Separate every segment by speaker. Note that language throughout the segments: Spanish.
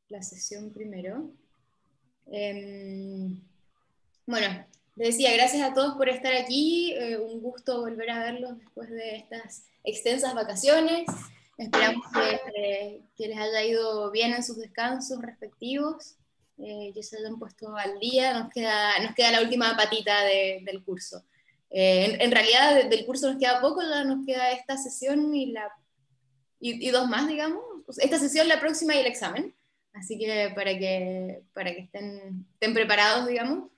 Speaker 1: la sesión primero. Bueno, les decía, gracias a todos por estar aquí. Un gusto volver a verlos después de estas extensas vacaciones. Esperamos que les haya ido bien en sus descansos respectivos, que se hayan puesto al día. Nos queda la última patita del curso. En realidad, del curso nos queda poco, ya nos queda esta sesión y dos más, digamos. Esta sesión, la próxima y el examen. Así que para que estén preparados, digamos.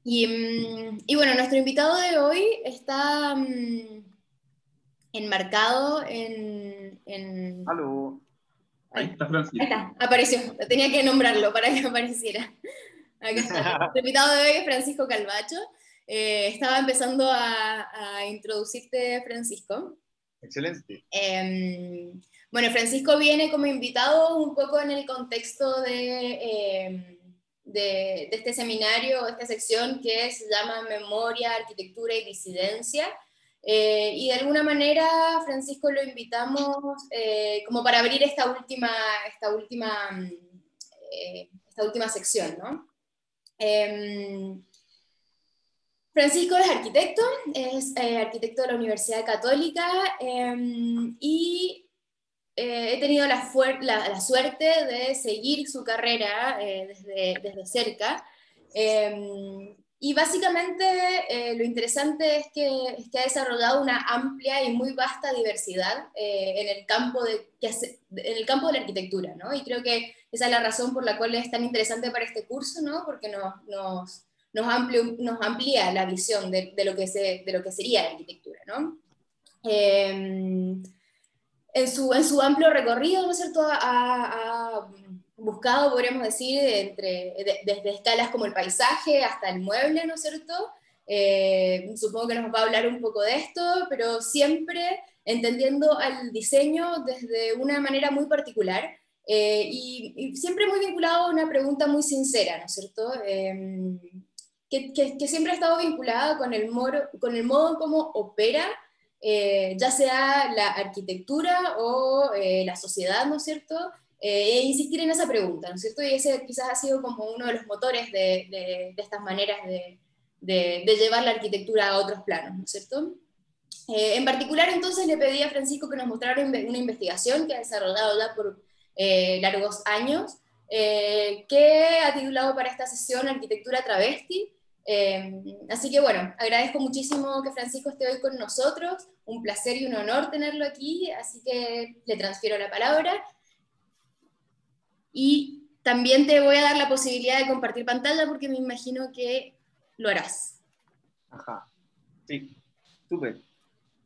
Speaker 1: Y bueno, nuestro invitado de hoy está enmarcado
Speaker 2: Aló. Ahí
Speaker 1: Ahí
Speaker 2: está Francisco.
Speaker 1: ahí está, apareció. Tenía que nombrarlo para que apareciera. Acá está. Nuestro invitado de hoy es Francisco Calvacho. Estaba empezando a introducirte, Francisco.
Speaker 2: Excelente.
Speaker 1: Bueno, Francisco viene como invitado un poco en el contexto de este seminario, esta sección que se llama Memoria, Arquitectura y Disidencia. Y de alguna manera, Francisco, lo invitamos como para abrir esta última sección, ¿no? Francisco es arquitecto de la Universidad Católica y he tenido la suerte de seguir su carrera desde cerca. Y básicamente lo interesante es que ha desarrollado una amplia y muy vasta diversidad en el campo en el campo de la arquitectura, ¿no? Y creo que esa es la razón por la cual es tan interesante para este curso, ¿no? Porque nos amplía la visión de lo que sería la arquitectura, ¿no? En su amplio recorrido, ¿no es cierto?, ha buscado, podríamos decir, desde escalas como el paisaje hasta el mueble, ¿no es cierto? Supongo que nos va a hablar un poco de esto, pero siempre entendiendo al diseño desde una manera muy particular y siempre muy vinculado a una pregunta muy sincera, ¿no es cierto? Que siempre ha estado vinculada con el modo en cómo opera ya sea la arquitectura o la sociedad, ¿no es cierto? E insistir en esa pregunta, ¿no es cierto? Y ese quizás ha sido como uno de los motores de estas maneras de llevar la arquitectura a otros planos, ¿no es cierto? En particular, entonces, le pedí a Francisco que nos mostrara una investigación que ha desarrollado ya por largos años, que ha titulado para esta sesión Arquitectura Travesti. Así que bueno, agradezco muchísimo que Francisco esté hoy con nosotros, un placer y un honor tenerlo aquí, así que le transfiero la palabra. Y también te voy a dar la posibilidad de compartir pantalla porque me imagino que lo harás.
Speaker 2: Ajá. Sí. Súper.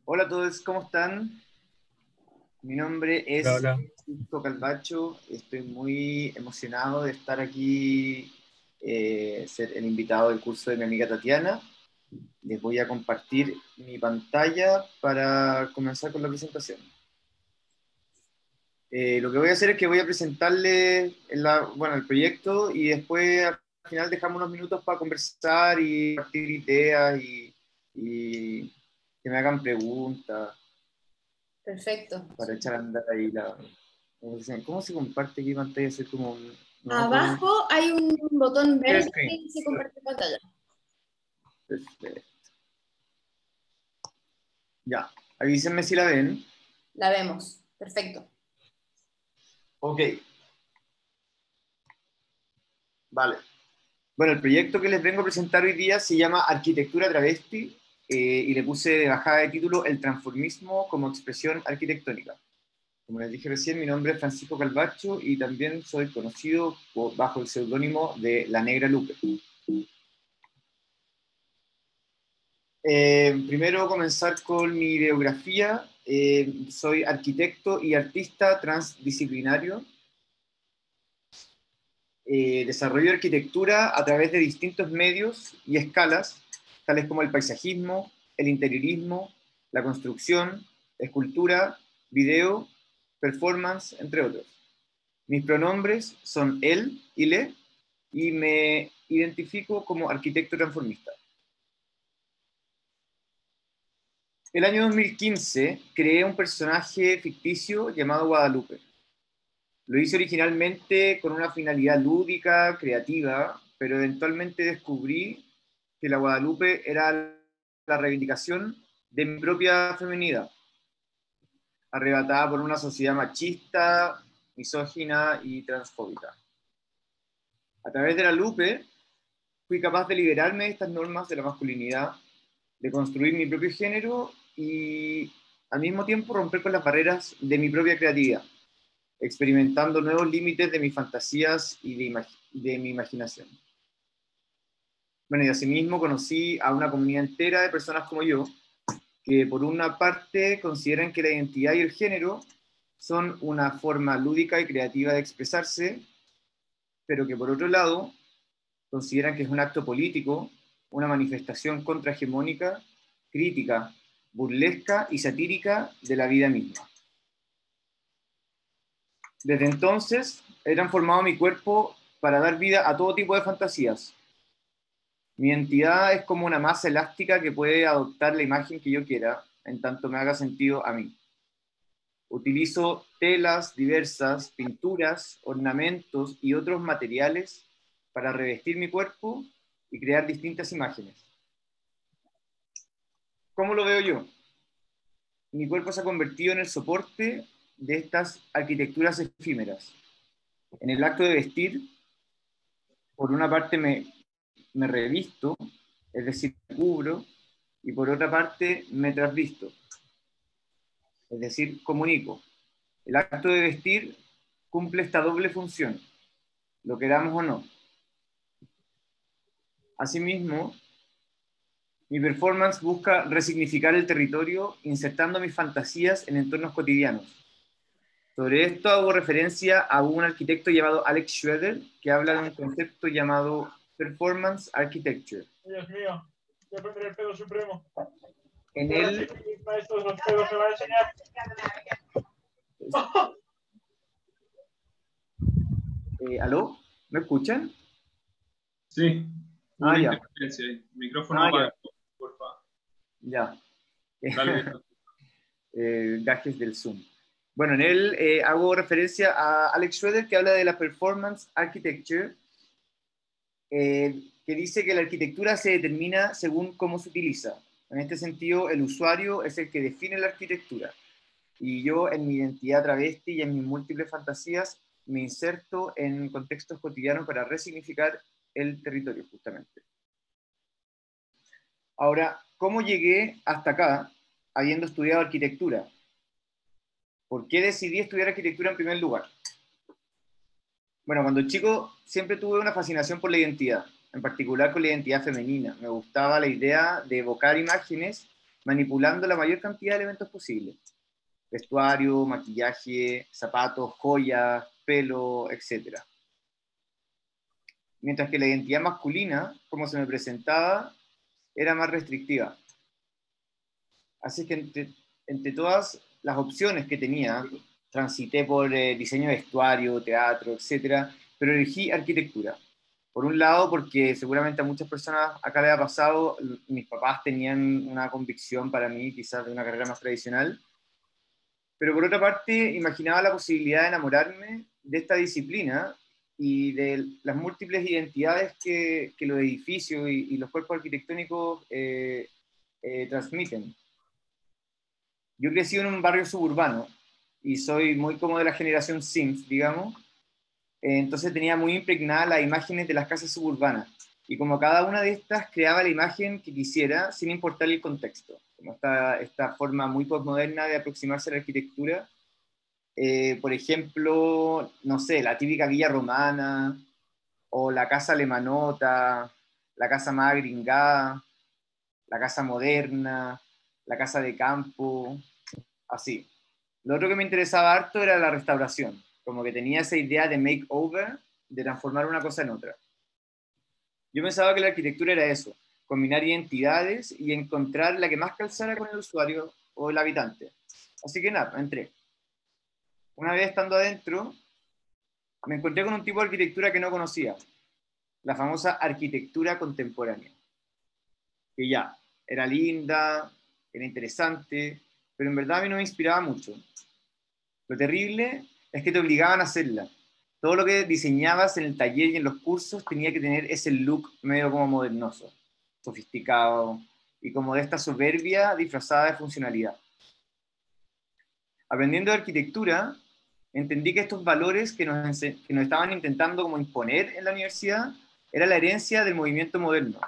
Speaker 2: Hola a todos, ¿cómo están? Mi nombre
Speaker 3: Hola,
Speaker 2: es
Speaker 3: hola.
Speaker 2: Francisco Calvacho. Estoy muy emocionado de estar aquí, ser el invitado del curso de mi amiga Tatiana. Les voy a compartir mi pantalla para comenzar con la presentación. Lo que voy a hacer es que voy a presentarles el proyecto y después al final dejamos unos minutos para conversar y compartir ideas y que me hagan preguntas
Speaker 1: Perfecto.
Speaker 2: para echar a andar ahí ¿Cómo se comparte aquí pantalla? Soy como no puedo.
Speaker 1: Abajo hay un botón
Speaker 2: Share
Speaker 1: verde que
Speaker 2: screen.
Speaker 1: dice compartir pantalla.
Speaker 2: Perfecto. Ya, avísenme si la ven.
Speaker 1: La vemos. Perfecto.
Speaker 2: Ok, vale. Bueno, el proyecto que les vengo a presentar hoy día se llama Arquitectura Travesti y le puse de bajada de título El transformismo como expresión arquitectónica. Como les dije recién, mi nombre es Francisco Calvacho y también soy conocido bajo el seudónimo de La Negra Lupe. Primero comenzar con mi biografía. Soy arquitecto y artista transdisciplinario. Desarrollo arquitectura a través de distintos medios y escalas, tales como el paisajismo, el interiorismo, la construcción, escultura, video, performance, entre otros. Mis pronombres son él y le, y me identifico como arquitecto transformista. El año 2015 creé un personaje ficticio llamado Guadalupe. Lo hice originalmente con una finalidad lúdica, creativa, pero eventualmente descubrí que la Guadalupe era la reivindicación de mi propia feminidad, arrebatada por una sociedad machista, misógina y transfóbica. A través de la Lupe fui capaz de liberarme de estas normas de la masculinidad, de construir mi propio género y al mismo tiempo romper con las barreras de mi propia creatividad, experimentando nuevos límites de mis fantasías y de mi imaginación. Bueno, y asimismo conocí a una comunidad entera de personas como yo, que por una parte consideran que la identidad y el género son una forma lúdica y creativa de expresarse, pero que por otro lado consideran que es un acto político, una manifestación contrahegemónica, crítica, burlesca y satírica de la vida misma. Desde entonces he transformado mi cuerpo para dar vida a todo tipo de fantasías. Mi identidad es como una masa elástica que puede adoptar la imagen que yo quiera, en tanto me haga sentido a mí. Utilizo telas diversas, pinturas, ornamentos y otros materiales para revestir mi cuerpo y crear distintas imágenes. ¿Cómo lo veo yo? Mi cuerpo se ha convertido en el soporte de estas arquitecturas efímeras. En el acto de vestir, por una parte me revisto, es decir, me cubro, y por otra parte me trasvisto, es decir, comunico. El acto de vestir cumple esta doble función, lo queramos o no. Asimismo, mi performance busca resignificar el territorio insertando mis fantasías en entornos cotidianos. Sobre esto hago referencia a un arquitecto llamado Alex Schroeder, que habla de un concepto llamado Performance Architecture.
Speaker 3: Dios mío, voy a aprender el pedo supremo.
Speaker 2: En
Speaker 3: Ahora
Speaker 2: él...
Speaker 3: sí, mis maestros los pedos me van a enseñar.
Speaker 2: ¿Aló? ¿Me escuchan?
Speaker 4: Sí, hubo una
Speaker 2: Ya.
Speaker 4: interferencia ahí. Micrófono apagado, por favor.
Speaker 2: Ya.
Speaker 4: Dale.
Speaker 2: Gajes del Zoom. Bueno, en él hago referencia a Alex Schroeder, que habla de la Performance Architecture, que dice que la arquitectura se determina según cómo se utiliza. En este sentido, el usuario es el que define la arquitectura. Y yo, en mi identidad travesti y en mis múltiples fantasías, me inserto en contextos cotidianos para resignificar el territorio, justamente. Ahora, ¿cómo llegué hasta acá habiendo estudiado arquitectura? ¿Por qué decidí estudiar arquitectura en primer lugar? Bueno, cuando chico siempre tuve una fascinación por la identidad, en particular con la identidad femenina. Me gustaba la idea de evocar imágenes manipulando la mayor cantidad de elementos posibles. Vestuario, maquillaje, zapatos, joyas, pelo, etc. Mientras que la identidad masculina, como se me presentaba, era más restrictiva. Así que entre todas las opciones que tenía, transité por diseño de vestuario, teatro, etcétera, pero elegí arquitectura. Por un lado, porque seguramente a muchas personas acá les ha pasado, mis papás tenían una convicción para mí, quizás de una carrera más tradicional, pero por otra parte, imaginaba la posibilidad de enamorarme de esta disciplina y de las múltiples identidades que los edificios y los cuerpos arquitectónicos transmiten. Yo crecí en un barrio suburbano y soy muy como de la generación Sims, digamos. Entonces tenía muy impregnadas las imágenes de las casas suburbanas. Y como cada una de estas creaba la imagen que quisiera sin importar el contexto. Como esta forma muy postmoderna de aproximarse a la arquitectura. Por ejemplo, no sé, la típica villa romana, o la casa alemanota, la casa más agringada, la casa moderna, la casa de campo, así. Lo otro que me interesaba harto era la restauración, como que tenía esa idea de makeover, de transformar una cosa en otra. Yo pensaba que la arquitectura era eso, combinar identidades y encontrar la que más calzara con el usuario o el habitante. Así que nada, entré. Una vez estando adentro, me encontré con un tipo de arquitectura que no conocía, la famosa arquitectura contemporánea, que ya, era linda, era interesante, pero en verdad a mí no me inspiraba mucho. Lo terrible es que te obligaban a hacerla. Todo lo que diseñabas en el taller y en los cursos tenía que tener ese look medio como modernoso, sofisticado y como de esta soberbia disfrazada de funcionalidad. Aprendiendo de arquitectura, entendí que estos valores que nos estaban intentando como imponer en la universidad era la herencia del movimiento moderno,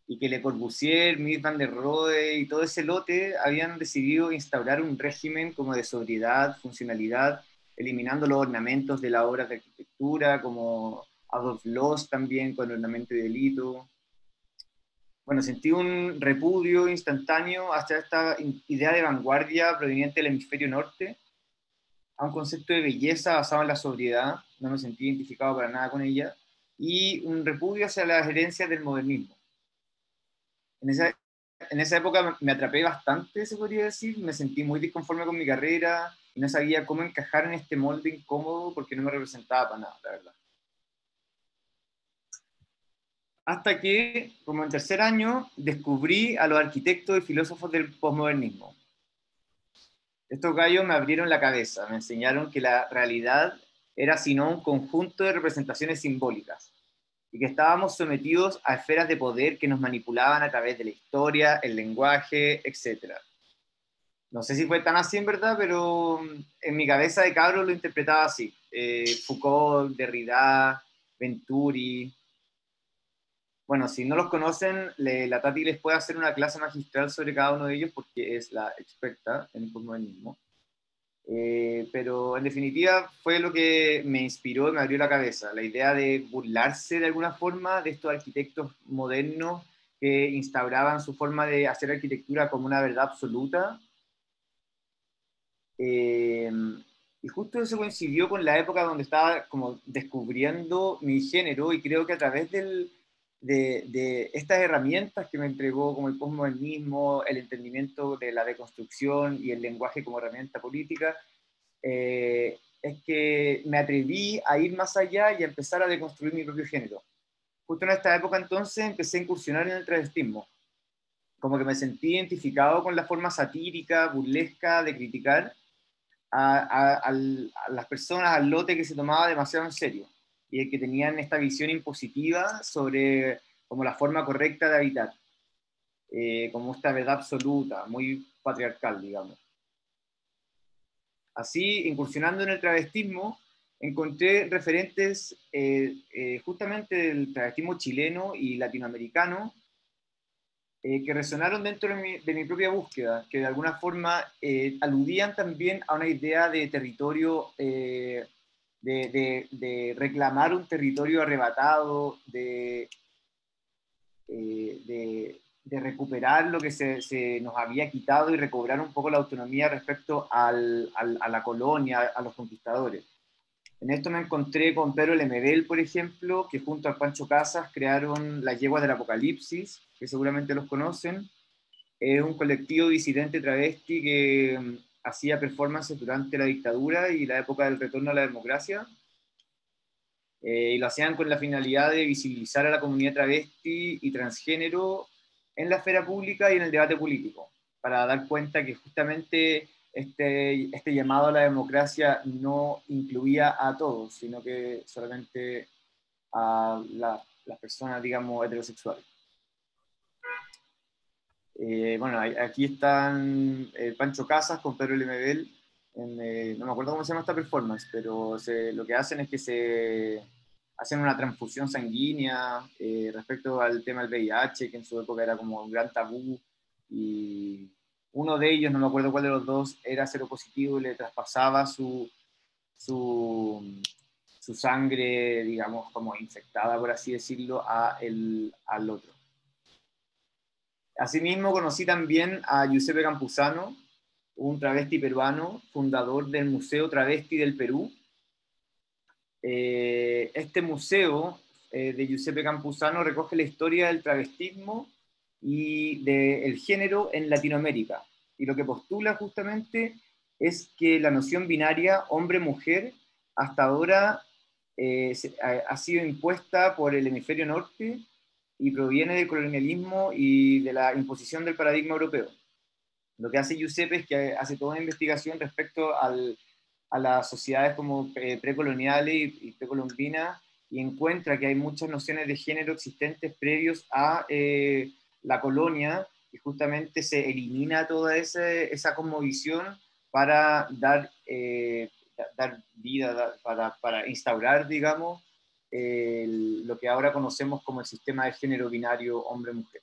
Speaker 2: y que Le Corbusier, Mies van der Rohe y todo ese lote habían decidido instaurar un régimen como de sobriedad, funcionalidad, eliminando los ornamentos de las obras de arquitectura, como Adolf Loos también con ornamento y delito. Bueno, sentí un repudio instantáneo hacia esta idea de vanguardia proveniente del hemisferio norte, a un concepto de belleza basado en la sobriedad, no me sentí identificado para nada con ella, y un repudio hacia las herencias del modernismo. En esa época me atrapé bastante, se podría decir, me sentí muy disconforme con mi carrera y no sabía cómo encajar en este molde incómodo porque no me representaba para nada, la verdad. Hasta que, como en tercer año, descubrí a los arquitectos y filósofos del posmodernismo. Estos gallos me abrieron la cabeza, me enseñaron que la realidad era sino un conjunto de representaciones simbólicas, y que estábamos sometidos a esferas de poder que nos manipulaban a través de la historia, el lenguaje, etc. No sé si fue tan así en verdad, pero en mi cabeza de cabro lo interpretaba así. Foucault, Derrida, Venturi. Bueno, si no los conocen, la Tati les puede hacer una clase magistral sobre cada uno de ellos porque es la experta en el posmodernismo. Pero en definitiva fue lo que me inspiró y me abrió la cabeza, la idea de burlarse de alguna forma de estos arquitectos modernos que instauraban su forma de hacer arquitectura como una verdad absoluta. Eh, y justo eso coincidió con la época donde estaba como descubriendo mi género, y creo que a través de estas herramientas que me entregó como el postmodernismo, el entendimiento de la deconstrucción y el lenguaje como herramienta política, es que me atreví a ir más allá y a empezar a deconstruir mi propio género. Justo en esta época entonces empecé a incursionar en el travestismo, como que me sentí identificado con la forma satírica, burlesca de criticar a las personas, al lote que se tomaba demasiado en serio y que tenían esta visión impositiva sobre como la forma correcta de habitar, como esta verdad absoluta, muy patriarcal, digamos. Así, incursionando en el travestismo, encontré referentes justamente del travestismo chileno y latinoamericano que resonaron dentro de mi propia búsqueda, que de alguna forma aludían también a una idea de territorio, de reclamar un territorio arrebatado, de recuperar lo que se nos había quitado y recobrar un poco la autonomía respecto a la colonia, a los conquistadores. En esto me encontré con Pedro Lemebel, por ejemplo, que junto a Pancho Casas crearon Las Yeguas del Apocalipsis, que seguramente los conocen. Es un colectivo disidente travesti que hacía performances durante la dictadura y la época del retorno a la democracia. Y lo hacían con la finalidad de visibilizar a la comunidad travesti y transgénero en la esfera pública y en el debate político, para dar cuenta que justamente este llamado a la democracia no incluía a todos, sino que solamente a las personas, digamos, heterosexuales. Bueno, aquí están Pancho Casas con Pedro Lemebel. No me acuerdo cómo se llama esta performance, pero lo que hacen es que se hacen una transfusión sanguínea respecto al tema del VIH, que en su época era como un gran tabú, y uno de ellos, no me acuerdo cuál de los dos, era seropositivo y le traspasaba su, su sangre, digamos, como infectada, por así decirlo, al otro. Asimismo, conocí también a Giuseppe Campuzano, un travesti peruano, fundador del Museo Travesti del Perú. Este museo de Giuseppe Campuzano recoge la historia del travestismo y del género en Latinoamérica. Y lo que postula justamente es que la noción binaria hombre-mujer hasta ahora ha sido impuesta por el hemisferio norte y proviene del colonialismo y de la imposición del paradigma europeo. Lo que hace Giuseppe es que hace toda una investigación respecto a las sociedades como precoloniales y precolombinas, y encuentra que hay muchas nociones de género existentes previos a la colonia, y justamente se elimina toda esa cosmovisión para dar vida, para instaurar, digamos, lo que ahora conocemos como el sistema de género binario hombre-mujer.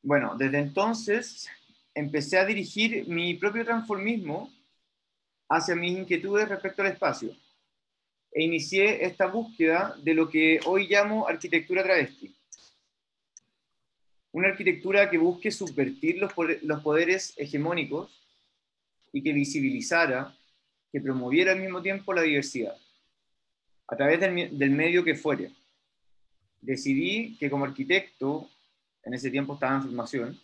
Speaker 2: Bueno, desde entonces empecé a dirigir mi propio transformismo hacia mis inquietudes respecto al espacio, e inicié esta búsqueda de lo que hoy llamo arquitectura travesti. Una arquitectura que busque subvertir los poderes hegemónicos y que visibilizara, que promoviera al mismo tiempo la diversidad, a través del medio que fuere. Decidí que como arquitecto, en ese tiempo estaba en formación,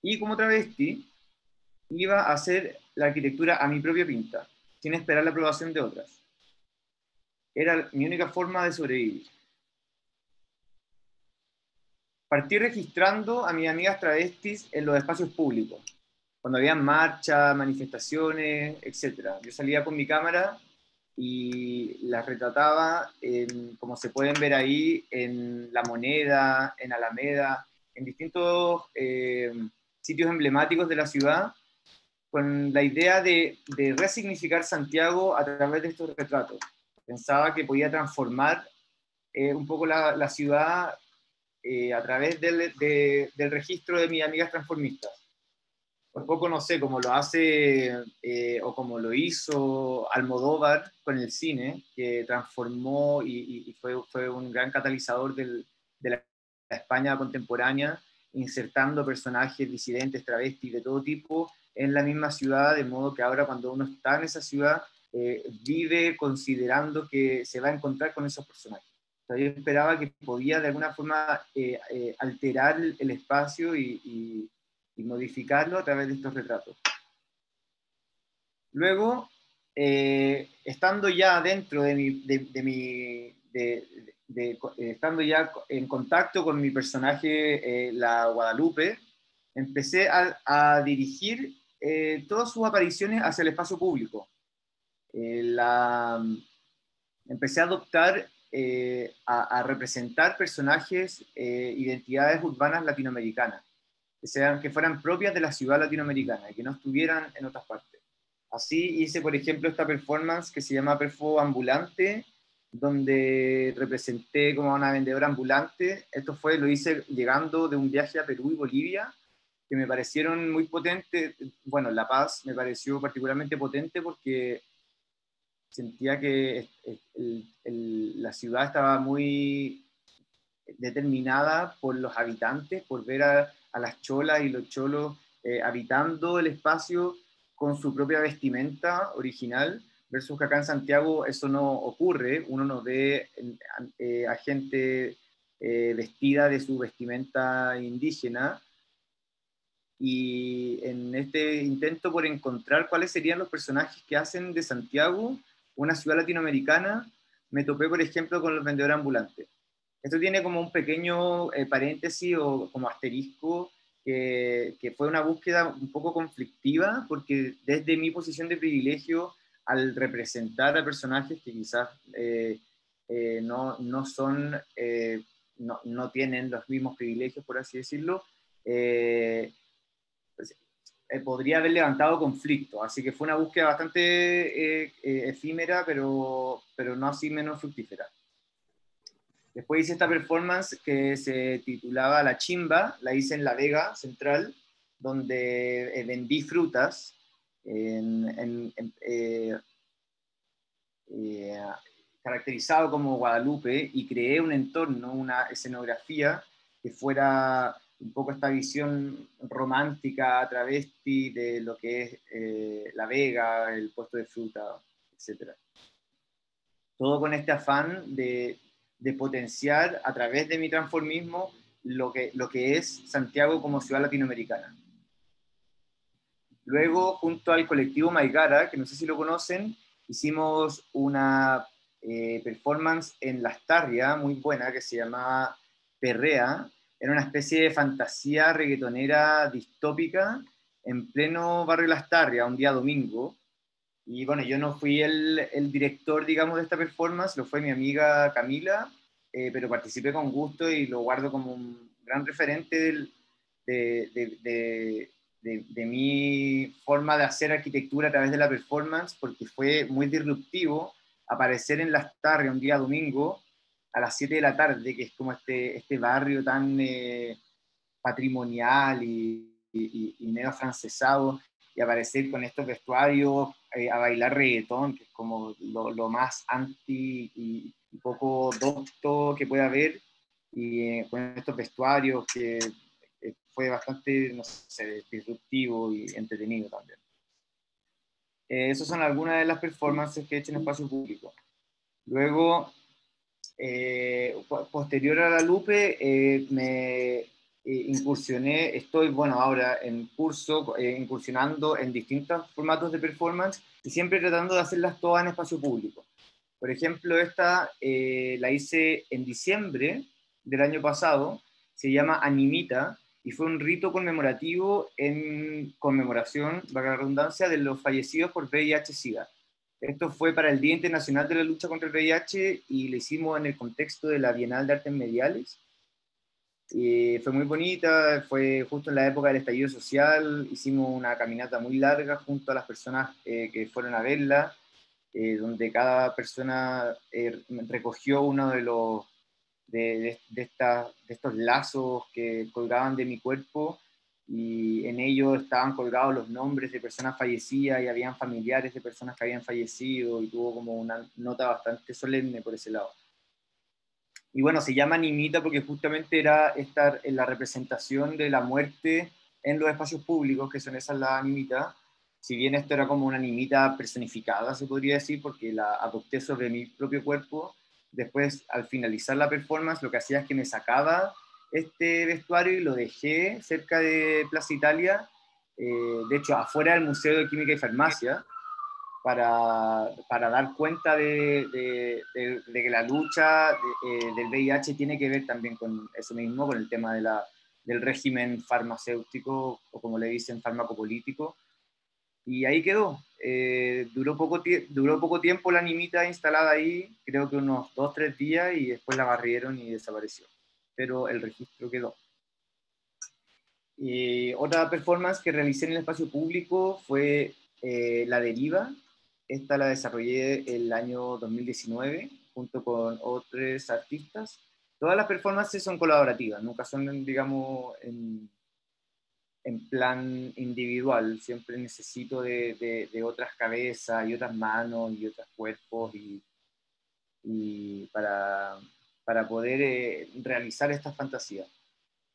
Speaker 2: y como travesti, iba a hacer la arquitectura a mi propia pinta, sin esperar la aprobación de otras. Era mi única forma de sobrevivir. Partí registrando a mis amigas travestis en los espacios públicos, cuando había marchas, manifestaciones, etc. Yo salía con mi cámara y las retrataba, como se pueden ver ahí, en La Moneda, en Alameda, en distintos sitios emblemáticos de la ciudad, con la idea de resignificar Santiago a través de estos retratos. Pensaba que podía transformar un poco la ciudad a través del registro de mis amigas transformistas. Un poco, no sé, como lo hace o como lo hizo Almodóvar con el cine, que transformó y fue un gran catalizador de la España contemporánea, insertando personajes disidentes, travestis, de todo tipo, en la misma ciudad, de modo que ahora cuando uno está en esa ciudad, vive considerando que se va a encontrar con esos personajes. O sea, yo esperaba que podía de alguna forma alterar el espacio y modificarlo a través de estos retratos. Luego, estando ya dentro estando ya en contacto con mi personaje, la Guadalupe, empecé a dirigir todas sus apariciones hacia el espacio público. Empecé a adoptar, a representar personajes, identidades urbanas latinoamericanas, que fueran propias de la ciudad latinoamericana y que no estuvieran en otras partes. Así hice, por ejemplo, esta performance que se llama Perfo Ambulante, donde representé como a una vendedora ambulante. Lo hice llegando de un viaje a Perú y Bolivia, que me parecieron muy potentes. Bueno, La Paz me pareció particularmente potente porque sentía que la ciudad estaba muy determinada por los habitantes, por ver a las cholas y los cholos habitando el espacio con su propia vestimenta original, versus que acá en Santiago eso no ocurre. Uno no ve a gente vestida de su vestimenta indígena, y en este intento por encontrar cuáles serían los personajes que hacen de Santiago una ciudad latinoamericana, me topé, por ejemplo, con los vendedores ambulantes. Esto tiene como un pequeño paréntesis o como asterisco, que fue una búsqueda un poco conflictiva, porque desde mi posición de privilegio, al representar a personajes que quizás no son, no tienen los mismos privilegios, por así decirlo, pues, podría haber levantado conflicto. Así que fue una búsqueda bastante efímera, pero no así menos fructífera. Después hice esta performance que se titulaba La Chimba, la hice en La Vega Central, donde vendí frutas caracterizado como Guadalupe, y creé un entorno, una escenografía que fuera un poco esta visión romántica, travesti de lo que es La Vega, el puesto de fruta, etc. Todo con este afán de potenciar a través de mi transformismo lo que es Santiago como ciudad latinoamericana. Luego, junto al colectivo Maigara, que no sé si lo conocen, hicimos una performance en Lastarria muy buena que se llamaba Perrea. Era una especie de fantasía reggaetonera distópica en pleno barrio Lastarria, un día domingo. Y bueno, yo no fui el director, digamos, de esta performance, lo fue mi amiga Camila, pero participé con gusto y lo guardo como un gran referente de mi forma de hacer arquitectura a través de la performance, porque fue muy disruptivo aparecer en Lastarria un día domingo a las 7 de la tarde, que es como este barrio tan patrimonial y medio afrancesado, y aparecer con estos vestuarios a bailar reggaetón, que es como lo más anti y poco docto que puede haber, y con estos vestuarios que fue bastante, no sé, disruptivo y entretenido también. Esas son algunas de las performances que he hecho en espacio público. Luego, posterior a la Lupe, me incursioné, estoy, bueno, ahora en curso, incursionando en distintos formatos de performance y siempre tratando de hacerlas todas en espacio público. Por ejemplo, esta la hice en diciembre del año pasado, se llama Animita, y fue un rito conmemorativo en conmemoración, valga la redundancia, de los fallecidos por VIH-Sida. Esto fue para el Día Internacional de la Lucha contra el VIH y lo hicimos en el contexto de la Bienal de Artes Mediales. Fue muy bonita, fue justo en la época del estallido social, hicimos una caminata muy larga junto a las personas que fueron a verla, donde cada persona recogió uno de estos lazos que colgaban de mi cuerpo, y en ellos estaban colgados los nombres de personas fallecidas y habían familiares de personas que habían fallecido, y tuvo como una nota bastante solemne por ese lado. Y bueno, se llama Animita porque justamente era estar en la representación de la muerte en los espacios públicos, que son esas las animitas. Si bien esto era como una animita personificada, se podría decir, porque la adopté sobre mi propio cuerpo, después al finalizar la performance lo que hacía es que me sacaba este vestuario y lo dejé cerca de Plaza Italia, de hecho afuera del Museo de Química y Farmacia, para dar cuenta de que la lucha del VIH tiene que ver también con eso mismo, con el tema del régimen farmacéutico, o como le dicen, farmacopolítico. Y ahí quedó. Duró poco tiempo la animita instalada ahí, creo que unos 2-3 días, y después la barrieron y desapareció. Pero el registro quedó. Otra performance que realicé en el espacio público fue La Deriva. Esta la desarrollé el año 2019 junto con otros artistas. Todas las performances son colaborativas, nunca son, digamos, en plan individual. Siempre necesito de otras cabezas y otras manos y otros cuerpos y para poder realizar estas fantasías.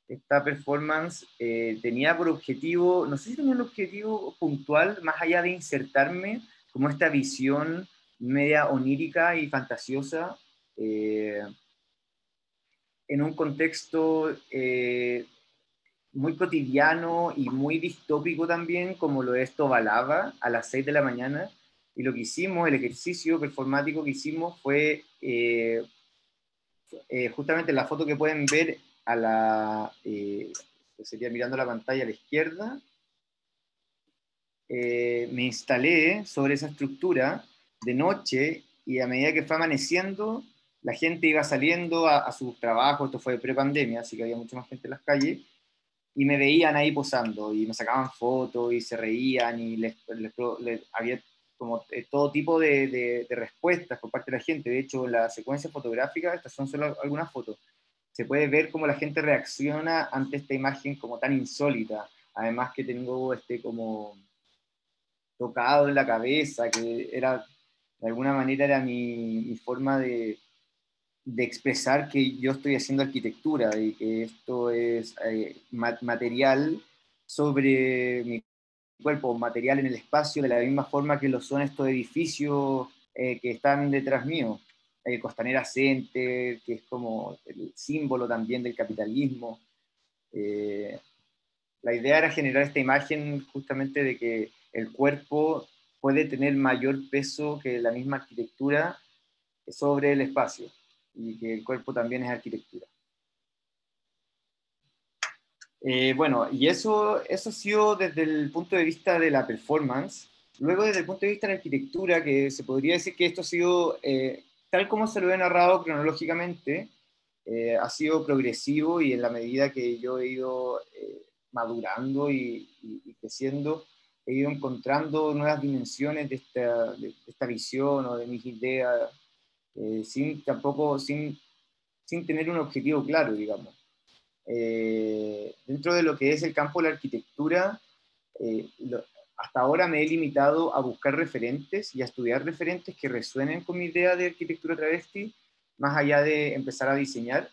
Speaker 2: Esta performance tenía por objetivo, no sé si tenía un objetivo puntual, más allá de insertarme como esta visión media onírica y fantasiosa en un contexto muy cotidiano y muy distópico también, como lo es Tobalaba, a las 6 de la mañana. Y lo que hicimos, el ejercicio performático que hicimos fue justamente la foto que pueden ver a sería mirando la pantalla a la izquierda. Me instalé sobre esa estructura de noche, y a medida que fue amaneciendo, la gente iba saliendo a sus trabajos. Esto fue pre-pandemia, así que había mucha más gente en las calles, y me veían ahí posando, y me sacaban fotos, y se reían, y había como todo tipo de respuestas por parte de la gente. De hecho, la secuencia fotográfica, estas son solo algunas fotos, se puede ver cómo la gente reacciona ante esta imagen como tan insólita. Además que tengo como tocado en la cabeza, que era, de alguna manera, era mi forma de expresar que yo estoy haciendo arquitectura y que esto es material sobre mi cuerpo, material en el espacio, de la misma forma que lo son estos edificios que están detrás mío. El Costanera Center, que es como el símbolo también del capitalismo. Eh, la idea era generar esta imagen justamente de que el cuerpo puede tener mayor peso que la misma arquitectura sobre el espacio, y que el cuerpo también es arquitectura. Bueno, y eso ha sido desde el punto de vista de la performance. Luego, desde el punto de vista de la arquitectura, que se podría decir que esto ha sido, tal como se lo he narrado cronológicamente, ha sido progresivo, y en la medida que yo he ido madurando y creciendo, he ido encontrando nuevas dimensiones de esta visión o de mis ideas, sin tener un objetivo claro, digamos. Dentro de lo que es el campo de la arquitectura, hasta ahora me he limitado a buscar referentes y a estudiar referentes que resuenen con mi idea de arquitectura travesti, más allá de empezar a diseñar.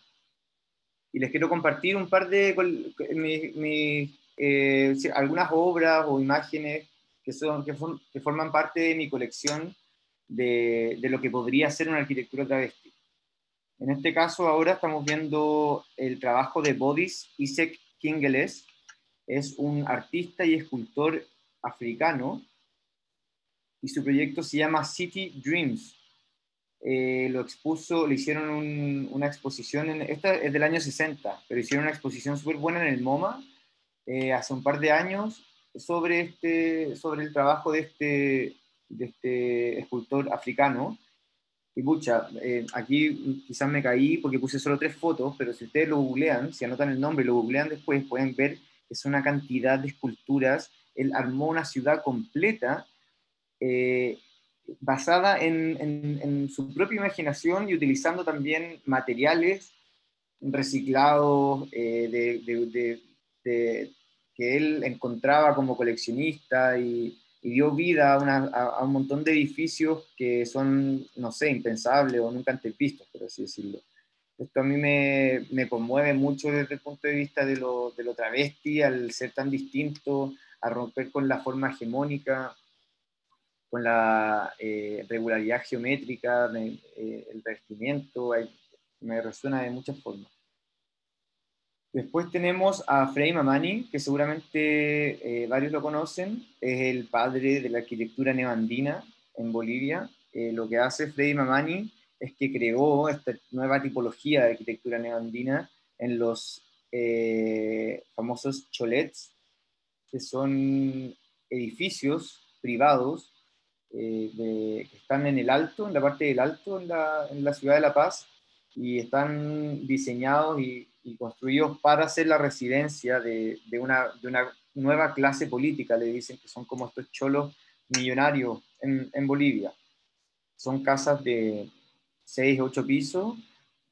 Speaker 2: Y les quiero compartir un par de algunas obras o imágenes que forman parte de mi colección de lo que podría ser una arquitectura travesti. En este caso, ahora estamos viendo el trabajo de Bodis Isaac Kingeles. Es un artista y escultor africano, y su proyecto se llama City Dreams. Le hicieron una exposición, esta es del año 60, pero hicieron una exposición súper buena en el MoMA hace un par de años sobre el trabajo de este escultor africano. Y pucha, aquí quizás me caí porque puse solo 3 fotos, pero si ustedes lo googlean, si anotan el nombre y lo googlean después, pueden ver que es una cantidad de esculturas. Él armó una ciudad completa eh, basada en su propia imaginación, y utilizando también materiales reciclados que él encontraba como coleccionista, y dio vida a un montón de edificios que son, no sé, impensables o nunca antes vistos, por así decirlo. Esto a mí me conmueve mucho desde el punto de vista de lo travesti, al ser tan distinto, a romper con la forma hegemónica, con la regularidad geométrica, el revestimiento, me resuena de muchas formas. Después tenemos a Frei Mamani, que seguramente varios lo conocen. Es el padre de la arquitectura neoandina en Bolivia. Lo que hace Frei Mamani es que creó esta nueva tipología de arquitectura neoandina en los famosos cholets, que son edificios privados que están en el alto, en la parte del alto, en la ciudad de La Paz, y están diseñados y construidos para ser la residencia de una nueva clase política. Le dicen que son como estos cholos millonarios en Bolivia. Son casas de 6 o 8 pisos,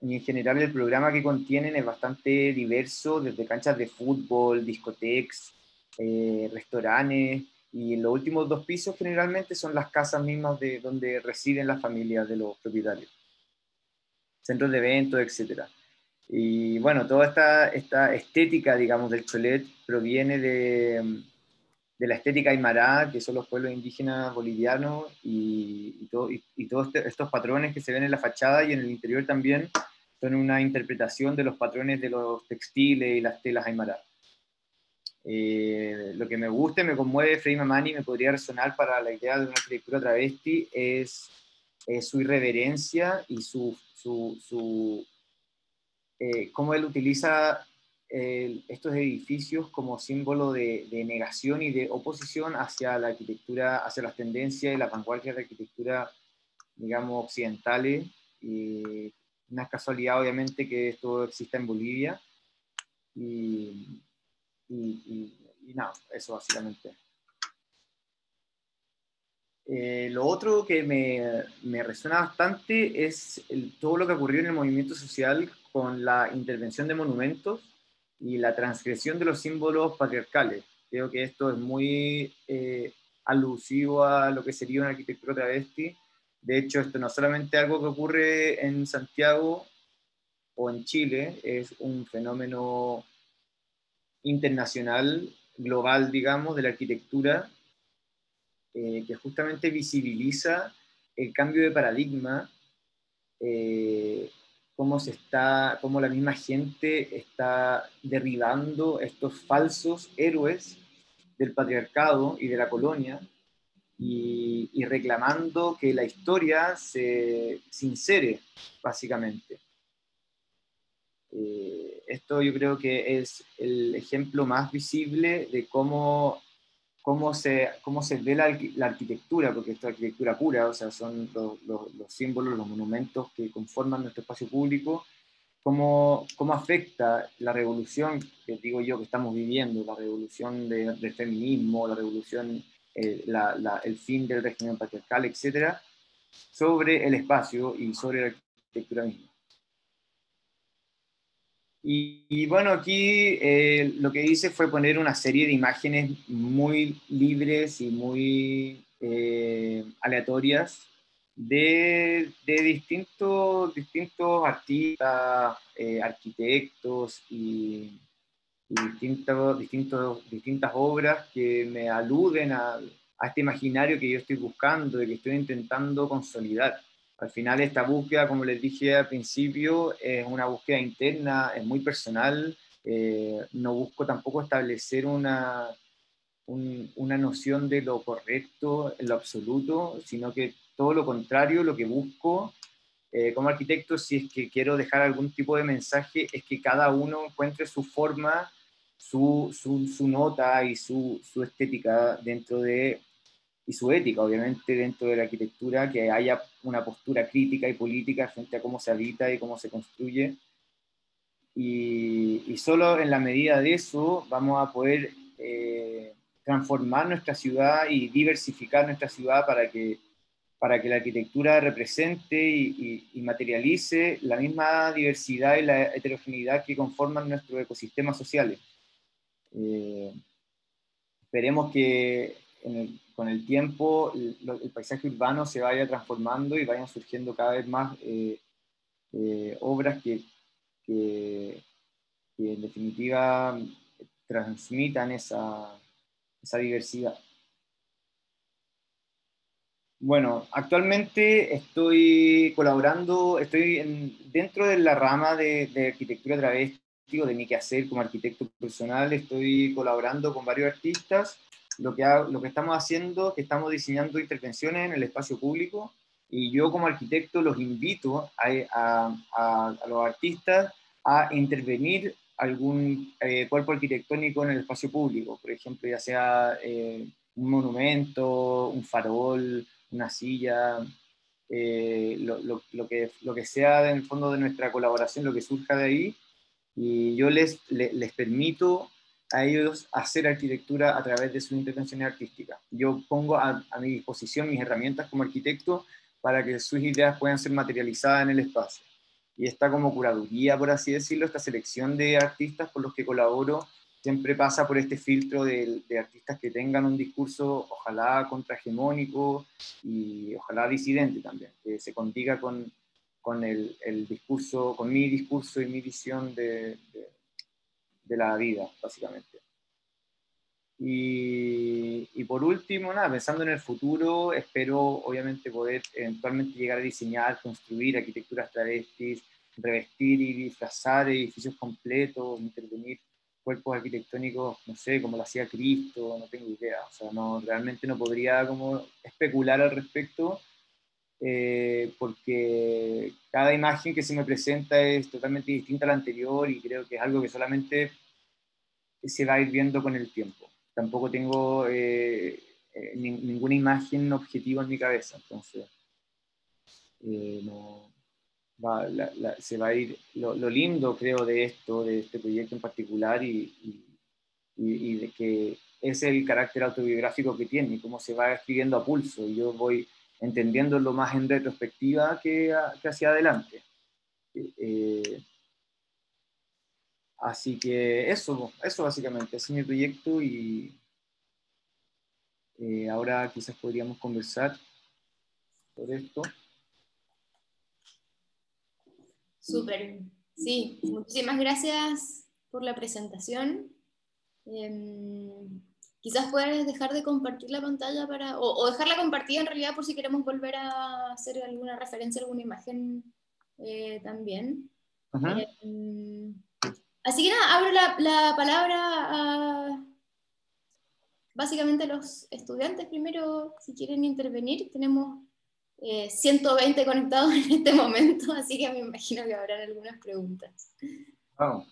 Speaker 2: y en general el programa que contienen es bastante diverso, desde canchas de fútbol, discotecas, restaurantes, y en los últimos 2 pisos generalmente son las casas mismas de donde residen las familias de los propietarios, centros de eventos, etcétera. Y bueno, toda esta estética, digamos, del cholet proviene de la estética aymara, que son los pueblos indígenas bolivianos, y todos estos patrones que se ven en la fachada y en el interior también son una interpretación de los patrones de los textiles y las telas aymara. Lo que me gusta y me conmueve Frei Mamani, me podría resonar para la idea de una arquitectura travesti, es su irreverencia y cómo él utiliza estos edificios como símbolo de negación y de oposición hacia la arquitectura, hacia las tendencias y las vanguardias de arquitectura, digamos, occidentales. Y no es casualidad, obviamente, que esto exista en Bolivia. Y nada, eso básicamente. Lo otro que me resuena bastante es todo lo que ocurrió en el movimiento social con la intervención de monumentos y la transgresión de los símbolos patriarcales. Creo que esto es muy alusivo a lo que sería una arquitectura travesti. De hecho, esto no es solamente algo que ocurre en Santiago o en Chile, es un fenómeno internacional, global, digamos, de la arquitectura, que justamente visibiliza el cambio de paradigma, eh, cómo la misma gente está derribando estos falsos héroes del patriarcado y de la colonia, y reclamando que la historia se sincere, básicamente. esto yo creo que es el ejemplo más visible de cómo se ve la arquitectura, porque esto es arquitectura pura, o sea, son los símbolos, los monumentos que conforman nuestro espacio público, cómo afecta la revolución, que digo yo, que estamos viviendo, la revolución del feminismo, la revolución, el fin del régimen patriarcal, etcétera, sobre el espacio y sobre la arquitectura misma. Y bueno, aquí lo que hice fue poner una serie de imágenes muy libres y muy aleatorias de distintos artistas, arquitectos y distintas obras que me aluden a este imaginario que yo estoy buscando y que estoy intentando consolidar. Al final esta búsqueda, como les dije al principio, es una búsqueda interna, es muy personal, no busco tampoco establecer una noción de lo correcto en lo absoluto, sino que todo lo contrario, lo que busco como arquitecto, si es que quiero dejar algún tipo de mensaje, es que cada uno encuentre su forma, su nota y su estética dentro de, y su ética, obviamente, dentro de la arquitectura, que haya una postura crítica y política frente a cómo se habita y cómo se construye. Y solo en la medida de eso vamos a poder transformar nuestra ciudad y diversificar nuestra ciudad para que la arquitectura represente y materialice la misma diversidad y la heterogeneidad que conforman nuestros ecosistemas sociales. Esperemos que con el tiempo el paisaje urbano se vaya transformando y vayan surgiendo cada vez más obras que en definitiva transmitan esa diversidad. Bueno, actualmente estoy colaborando, dentro de la rama de arquitectura travesti o de mi quehacer como arquitecto personal, estoy colaborando con varios artistas. Lo que estamos haciendo es que estamos diseñando intervenciones en el espacio público y yo como arquitecto los invito a los artistas a intervenir algún cuerpo arquitectónico en el espacio público, por ejemplo, ya sea un monumento, un farol, una silla, lo que sea en el fondo de nuestra colaboración, lo que surja de ahí, y yo les permito a ellos hacer arquitectura a través de sus intervenciones artísticas. Yo pongo a mi disposición mis herramientas como arquitecto para que sus ideas puedan ser materializadas en el espacio. Y esta como curaduría, por así decirlo, esta selección de artistas con los que colaboro, siempre pasa por este filtro de artistas que tengan un discurso ojalá contrahegemónico y ojalá disidente también, que se condiga con el discurso, con mi discurso y mi visión de la vida, básicamente. Y por último, nada, pensando en el futuro, espero obviamente poder eventualmente llegar a diseñar, construir arquitecturas travestis, revestir y disfrazar edificios completos, intervenir cuerpos arquitectónicos, no sé, como lo hacía Cristo, no tengo idea, o sea, realmente no podría como especular al respecto, porque cada imagen que se me presenta es totalmente distinta a la anterior y creo que es algo que solamente se va a ir viendo con el tiempo. Tampoco tengo ninguna imagen objetiva en mi cabeza, entonces no, se va a ir lo lindo, creo, de este proyecto en particular y de que es el carácter autobiográfico que tiene y cómo se va escribiendo a pulso, y yo voy entendiéndolo más en retrospectiva que hacia adelante. Así que eso básicamente, ese es mi proyecto y ahora quizás podríamos conversar sobre esto.
Speaker 1: Súper, sí, muchísimas gracias por la presentación. Quizás puedas dejar de compartir la pantalla o dejarla compartida en realidad por si queremos volver a hacer alguna referencia, alguna imagen también. Así que nada, abro la palabra a básicamente los estudiantes primero, si quieren intervenir. Tenemos 120 conectados en este momento, así que me imagino que habrán algunas preguntas.
Speaker 2: Oh.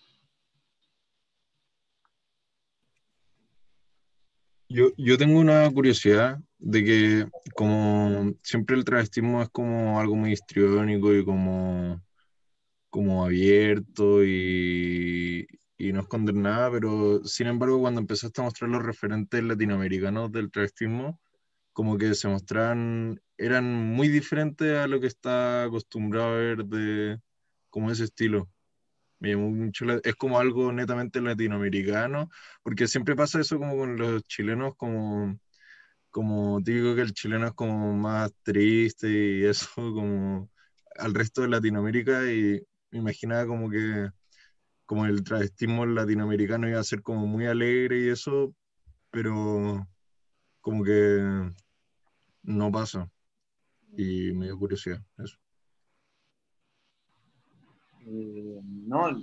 Speaker 5: Yo tengo una curiosidad de que como siempre el travestismo es como algo muy histriónico y como abierto y no esconder nada, pero sin embargo cuando empezaste a mostrar los referentes latinoamericanos del travestismo, como que se mostraban, eran muy diferentes a lo que está acostumbrado a ver de como ese estilo. Me llamó mucho es como algo netamente latinoamericano, porque siempre pasa eso como con los chilenos, como típico que el chileno es como más triste y eso como al resto de Latinoamérica y me imaginaba como que como el travestismo latinoamericano iba a ser como muy alegre y eso, pero como que no pasa y me dio curiosidad eso.
Speaker 2: No,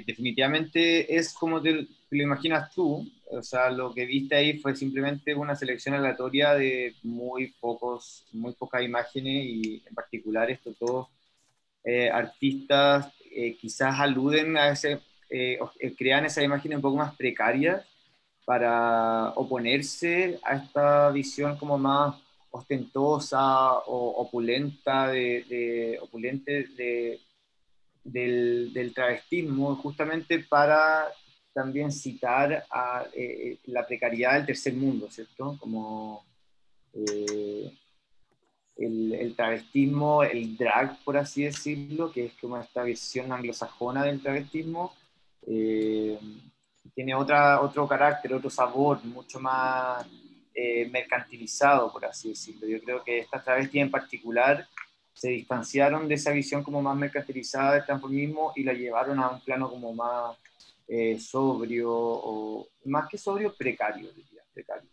Speaker 2: definitivamente es como te lo imaginas tú. O sea, lo que viste ahí fue simplemente una selección aleatoria de muy pocas imágenes y en particular estos dos artistas quizás aluden a crean esas imágenes un poco más precarias para oponerse a esta visión como más ostentosa o opulenta opulente del travestismo, justamente para también citar a la precariedad del tercer mundo, ¿cierto? Como eh, el travestismo, el drag, por así decirlo, que es como esta visión anglosajona del travestismo, eh, tiene otro carácter, otro sabor, mucho más mercantilizado, por así decirlo. Yo creo que estas travestis en particular se distanciaron de esa visión como más mercantilizada del transformismo y la llevaron a un plano como más sobrio, o más que sobrio, precario, diría, precario.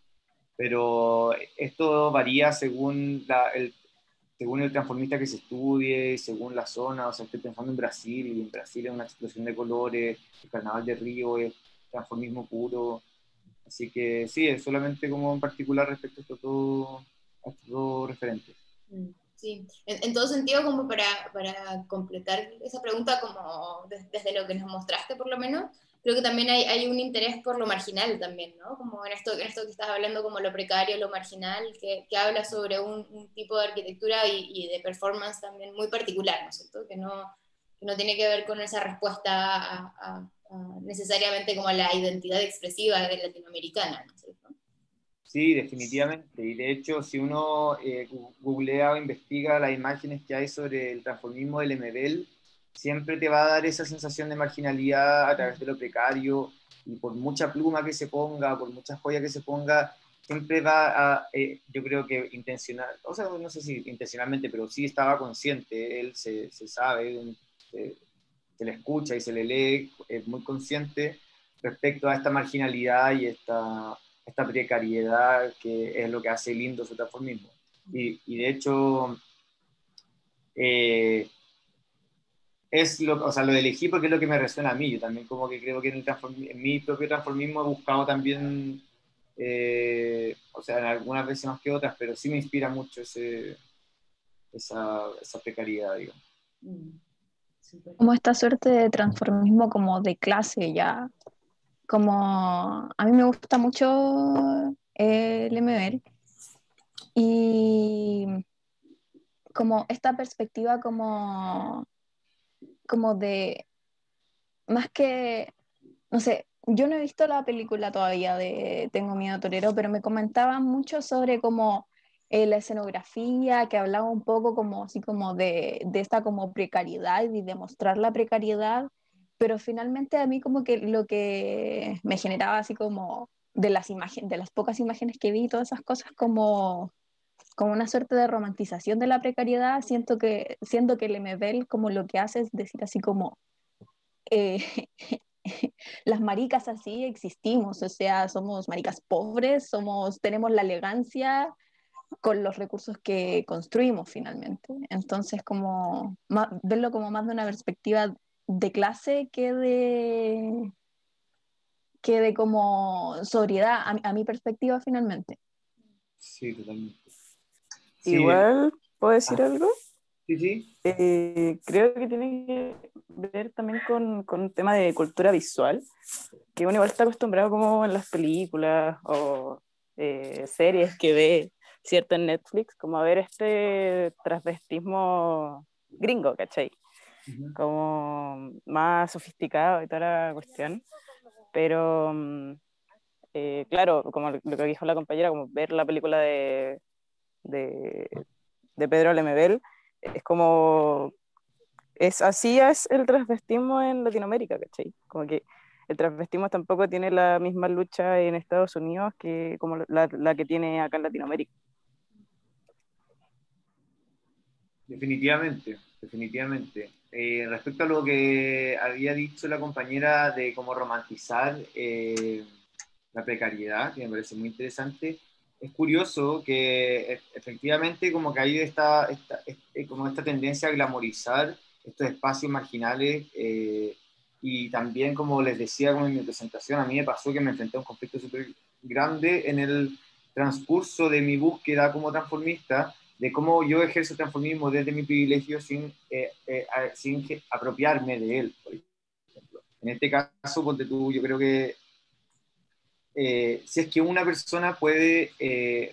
Speaker 2: Pero esto varía según el transformista que se estudie, según la zona. O sea, estoy pensando en Brasil, y en Brasil es una explosión de colores, el Carnaval de Río es transformismo puro. Así que sí, es solamente como en particular respecto a estos dos referentes.
Speaker 1: Sí, en todo sentido, como para completar esa pregunta, como desde lo que nos mostraste por lo menos, creo que también hay un interés por lo marginal también, ¿no? Como en esto que estás hablando, como lo precario, lo marginal, que habla sobre un tipo de arquitectura y de performance también muy particular, ¿no es cierto? Que no tiene que ver con esa respuesta necesariamente como a la identidad expresiva de latinoamericana, ¿no es cierto?
Speaker 2: Sí, definitivamente. Y de hecho, si uno googlea o investiga las imágenes que hay sobre el transformismo del MBL, siempre te va a dar esa sensación de marginalidad a través de lo precario, y por mucha pluma que se ponga, por muchas joyas que se ponga, siempre va a, yo creo que intencional, o sea, no sé si intencionalmente, pero sí estaba consciente, él se sabe, se le escucha y se le lee, es muy consciente respecto a esta marginalidad y esta precariedad que es lo que hace lindo su transformismo. Y de hecho, eh, o sea, lo elegí porque es lo que me resuena a mí. Yo también como que creo que en mi propio transformismo he buscado también, o sea, algunas veces más que otras, pero sí me inspira mucho esa precariedad, digamos.
Speaker 1: Súper.
Speaker 6: Como esta suerte de transformismo como de clase ya, como a mí me gusta mucho el MBL y como esta perspectiva como de, más que, no sé, yo no he visto la película todavía de Tengo miedo torero, pero me comentaban mucho sobre como la escenografía, que hablaba un poco como así como de esta como precariedad y de mostrar la precariedad, pero finalmente a mí como que lo que me generaba así como de las imágenes, de las pocas imágenes que vi, todas esas cosas como una suerte de romantización de la precariedad, siento que el MBL como lo que hace es decir así como eh, las maricas así existimos, o sea, somos maricas pobres, tenemos la elegancia con los recursos que construimos finalmente. Entonces, como verlo como más de una perspectiva de clase que de como sobriedad, a mi perspectiva finalmente.
Speaker 2: Sí, totalmente. Sí,
Speaker 7: Igual, ¿puedo decir
Speaker 2: ah,
Speaker 7: algo?
Speaker 2: sí, sí.
Speaker 7: Creo que tiene que ver también con un tema de cultura visual, que uno igual está acostumbrado como en las películas o series que ve, ¿cierto? En Netflix, como a ver este transvestismo gringo, ¿cachai? Como más sofisticado y toda la cuestión. Pero, claro, como lo que dijo la compañera, como ver la película de, de Pedro Lemebel, es como, así es el transvestismo en Latinoamérica, ¿cachai? Como que el transvestismo tampoco tiene la misma lucha en Estados Unidos que como la que tiene acá en Latinoamérica.
Speaker 2: Definitivamente, definitivamente. Respecto a lo que había dicho la compañera de cómo romantizar la precariedad, que me parece muy interesante, es curioso que efectivamente como que hay como esta tendencia a glamorizar estos espacios marginales y también, como les decía como en mi presentación, a mí me pasó que me enfrenté a un conflicto súper grande en el transcurso de mi búsqueda como transformista, de cómo yo ejerzo transformismo desde mi privilegio sin apropiarme de él, por ejemplo. En este caso, ponte tú, yo creo que si es que una persona puede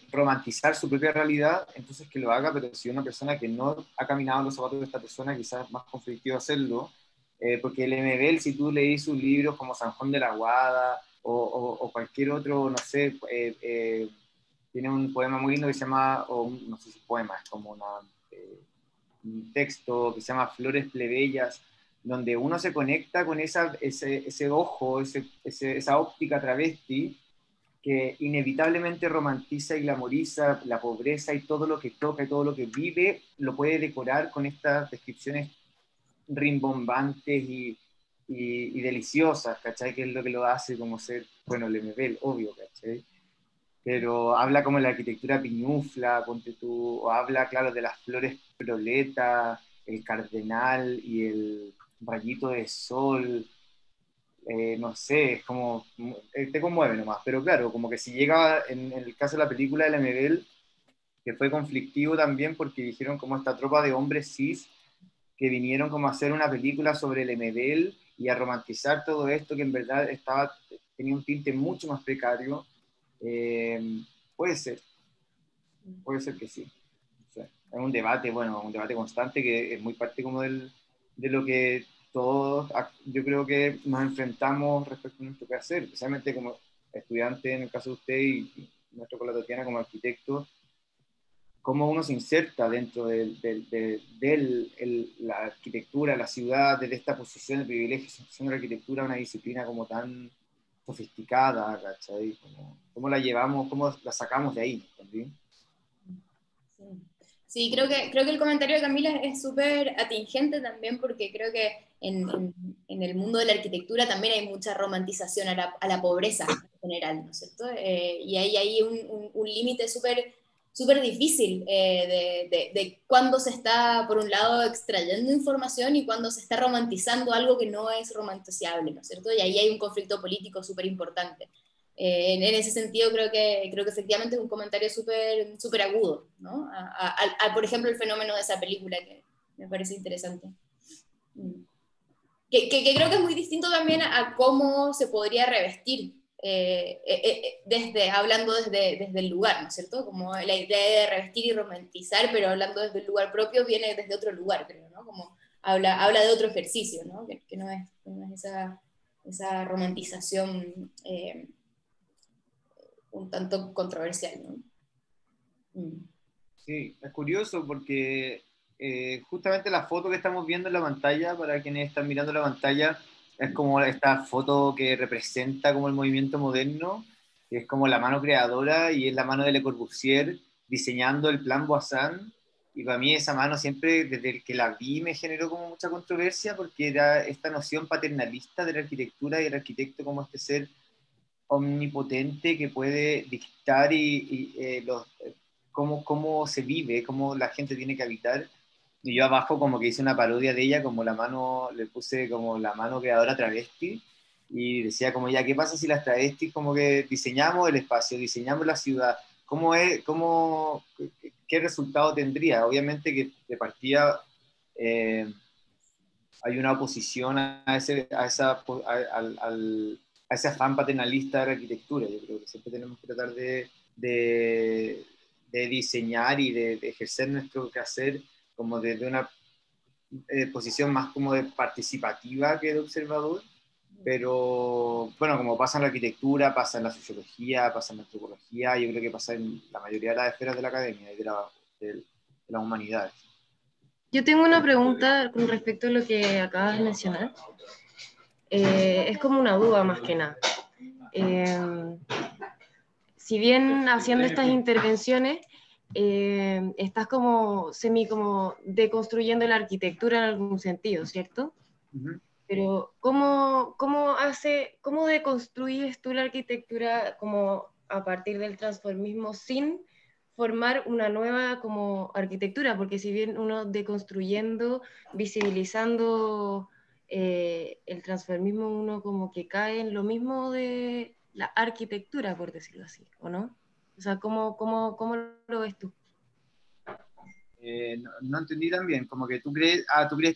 Speaker 2: romantizar su propia realidad, entonces que lo haga, pero si una persona que no ha caminado en los zapatos de esta persona, quizás es más conflictivo hacerlo, porque el MBL, si tú leís sus libros como San Juan de la Guada o cualquier otro, no sé, tiene un poema muy lindo que se llama, no sé si poema, es como un texto que se llama Flores Plebeyas, donde uno se conecta con ese ojo, esa óptica travesti que inevitablemente romantiza y glamoriza la pobreza y todo lo que toca y todo lo que vive, lo puede decorar con estas descripciones rimbombantes y deliciosas, ¿cachai? Que es lo que lo hace como ser, bueno, el MBL, obvio, ¿cachai? Pero habla como de la arquitectura piñufla, ponte tú, o habla, claro, de las flores proletas, el cardenal y el rayito de sol, no sé, es como, te conmueve nomás, pero claro, como que si llega, en el caso de la película de la Medel, que fue conflictivo también porque dijeron como esta tropa de hombres cis que vinieron como a hacer una película sobre el Medel y a romantizar todo esto que en verdad tenía un tinte mucho más precario, eh, puede ser, puede ser que sí. O sea, es un debate, bueno, un debate constante que es muy parte como de lo que todos, yo creo que nos enfrentamos respecto a nuestro quehacer, especialmente como estudiante en el caso de usted y nuestro con la Tatiana como arquitecto, cómo uno se inserta dentro de la arquitectura, la ciudad, desde esta posición de privilegio, siendo la arquitectura una disciplina como tan sofisticada, ¿cachai? ¿Cómo la llevamos, cómo la sacamos de ahí? ¿Entendí?
Speaker 1: Sí, creo que el comentario de Camila es súper atingente también porque creo que en el mundo de la arquitectura también hay mucha romantización a la pobreza en general, ¿no es cierto? Y hay un límite súper difícil de cuándo se está, por un lado, extrayendo información y cuándo se está romantizando algo que no es romanticiable, ¿no es cierto? Y ahí hay un conflicto político súper importante. En ese sentido creo que efectivamente es un comentario súper agudo, ¿no? Por ejemplo, el fenómeno de esa película que me parece interesante. Que creo que es muy distinto también a cómo se podría revestir, hablando desde el lugar, ¿no es cierto? Como la idea de revestir y romantizar, pero hablando desde el lugar propio viene desde otro lugar, creo, ¿no? Como habla de otro ejercicio, ¿no? Que no es esa romantización un tanto controversial, ¿no?
Speaker 2: Sí, es curioso porque justamente la foto que estamos viendo en la pantalla, para quienes están mirando la pantalla, es como esta foto que representa como el movimiento moderno, que es como la mano creadora y es la mano de Le Corbusier diseñando el plan Poisson. Y para mí esa mano siempre, desde que la vi, me generó como mucha controversia porque era esta noción paternalista de la arquitectura y el arquitecto como este ser omnipotente que puede dictar cómo se vive, cómo la gente tiene que habitar. Y yo abajo como que hice una parodia de ella, como la mano, le puse como la mano creadora travesti, y decía como ya, ¿qué pasa si las travestis como que diseñamos el espacio, diseñamos la ciudad? ¿Qué resultado tendría? Obviamente que de partida hay una oposición a ese afán paternalista de la arquitectura. Yo creo que siempre tenemos que tratar de diseñar y de ejercer nuestro quehacer como desde una posición más como de participativa que de observador, pero bueno, como pasa en la arquitectura, pasa en la sociología, pasa en la antropología, yo creo que pasa en la mayoría de las esferas de la academia y de las humanidades.
Speaker 8: Yo tengo una pregunta con respecto a lo que acabas de mencionar. Es como una duda más que nada. Si bien haciendo estas intervenciones, estás como como deconstruyendo la arquitectura en algún sentido, ¿cierto?
Speaker 2: Uh-huh.
Speaker 8: Pero ¿cómo deconstruyes tú la arquitectura como a partir del transformismo sin formar una nueva como arquitectura? Porque si bien uno deconstruyendo, visibilizando el transformismo, uno como que cae en lo mismo de la arquitectura, por decirlo así, ¿o no? O sea, ¿cómo lo ves tú?
Speaker 2: No entendí tan bien, como que tú crees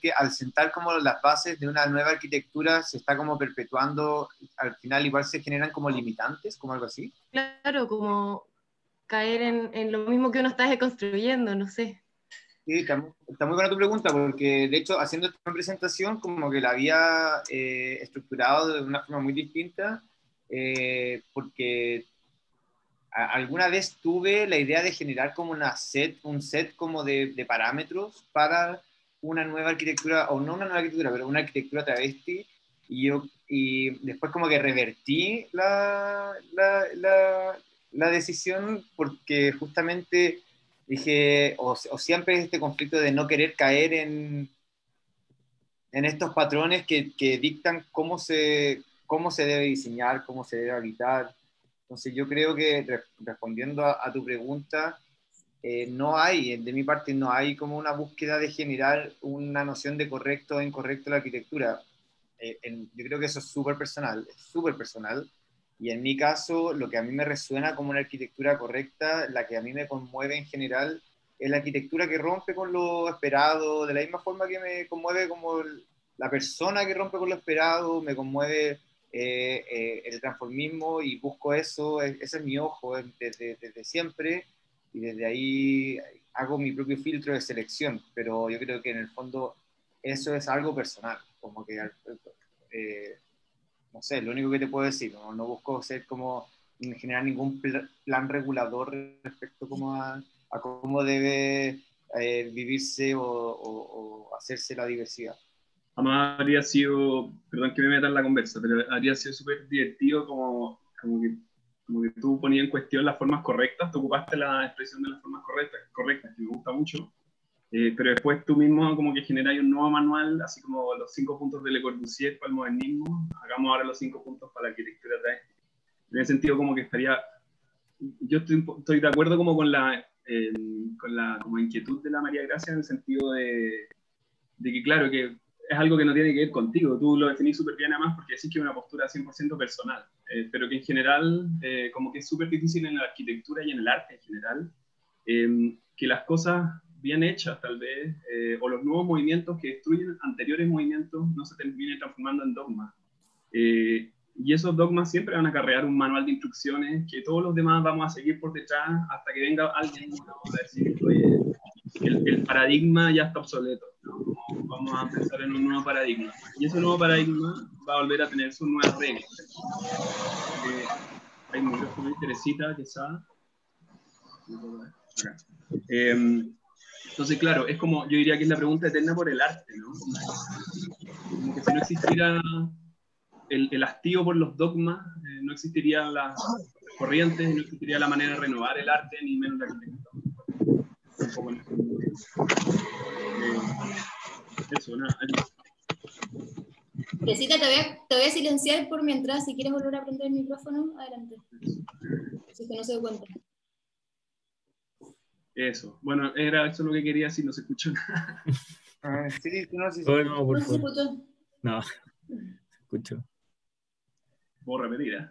Speaker 2: que al sentar como las bases de una nueva arquitectura se está como perpetuando, al final igual se generan como limitantes, como algo así.
Speaker 8: Claro, como caer en lo mismo que uno está deconstruyendo, no sé.
Speaker 2: Sí, está muy buena tu pregunta, porque de hecho haciendo esta presentación como que la había estructurado de una forma muy distinta, porque alguna vez tuve la idea de generar como un set como de parámetros para una nueva arquitectura, o no una nueva arquitectura, pero una arquitectura travesti, y después como que revertí la decisión porque justamente dije, o siempre este conflicto de no querer caer en estos patrones que dictan cómo se debe diseñar, cómo se debe habitar. Entonces yo creo que respondiendo a tu pregunta, no hay, de mi parte no hay como una búsqueda de generar una noción de correcto o incorrecto de la arquitectura. Yo creo que eso es súper personal, y en mi caso lo que a mí me resuena como una arquitectura correcta, la que a mí me conmueve en general, es la arquitectura que rompe con lo esperado, de la misma forma que me conmueve como la persona que rompe con lo esperado, me conmueve el transformismo y busco eso, ese es mi ojo desde siempre, y desde ahí hago mi propio filtro de selección, pero yo creo que en el fondo eso es algo personal, como que, no sé, lo único que te puedo decir, no busco ser como, generar ningún plan regulador respecto como a cómo debe vivirse o hacerse la diversidad.
Speaker 4: Además habría sido, perdón que me meta en la conversa, pero habría sido súper divertido como que tú ponías en cuestión las formas correctas, tú ocupaste la expresión de las formas correctas que me gusta mucho, pero después tú mismo como que generáis un nuevo manual, así como los 5 puntos de Le Corbusier para el modernismo, hagamos ahora los 5 puntos para la arquitectura travesti. En ese sentido como que estaría, yo estoy de acuerdo como con la como inquietud de la María Gracia en el sentido de que claro, que es algo que no tiene que ver contigo, tú lo definís súper bien además porque decís que es una postura 100% personal, pero que en general como que es súper difícil en la arquitectura y en el arte en general, que las cosas bien hechas tal vez, o los nuevos movimientos que destruyen anteriores movimientos no se terminen transformando en dogmas. Y esos dogmas siempre van a acarrear un manual de instrucciones que todos los demás vamos a seguir por detrás hasta que venga alguien a decir, oye, el paradigma ya está obsoleto, ¿no? Vamos a pensar en un nuevo paradigma. Y ese nuevo paradigma va a volver a tener sus nuevas reglas. Hay un micrófono ahí, Teresita, quizá. Entonces, claro, es como, yo diría que es la pregunta eterna por el arte, ¿no? Como que si no existiera el hastío por los dogmas, no existirían las corrientes, no existiría la manera de renovar el arte, ni menos la arquitectura. Un poco en el fondo. Eso, nada.
Speaker 1: Teresita, te voy a silenciar por mientras, si quieres volver a prender el micrófono, adelante. Si es que no se da cuenta.
Speaker 4: Eso. Bueno, era eso lo que quería decir, no se escuchó nada.
Speaker 2: Sí, no, sí,
Speaker 9: No, por
Speaker 1: No se
Speaker 9: favor.
Speaker 1: escuchó.
Speaker 9: No, se escuchó.
Speaker 4: ¿Puedo repetir?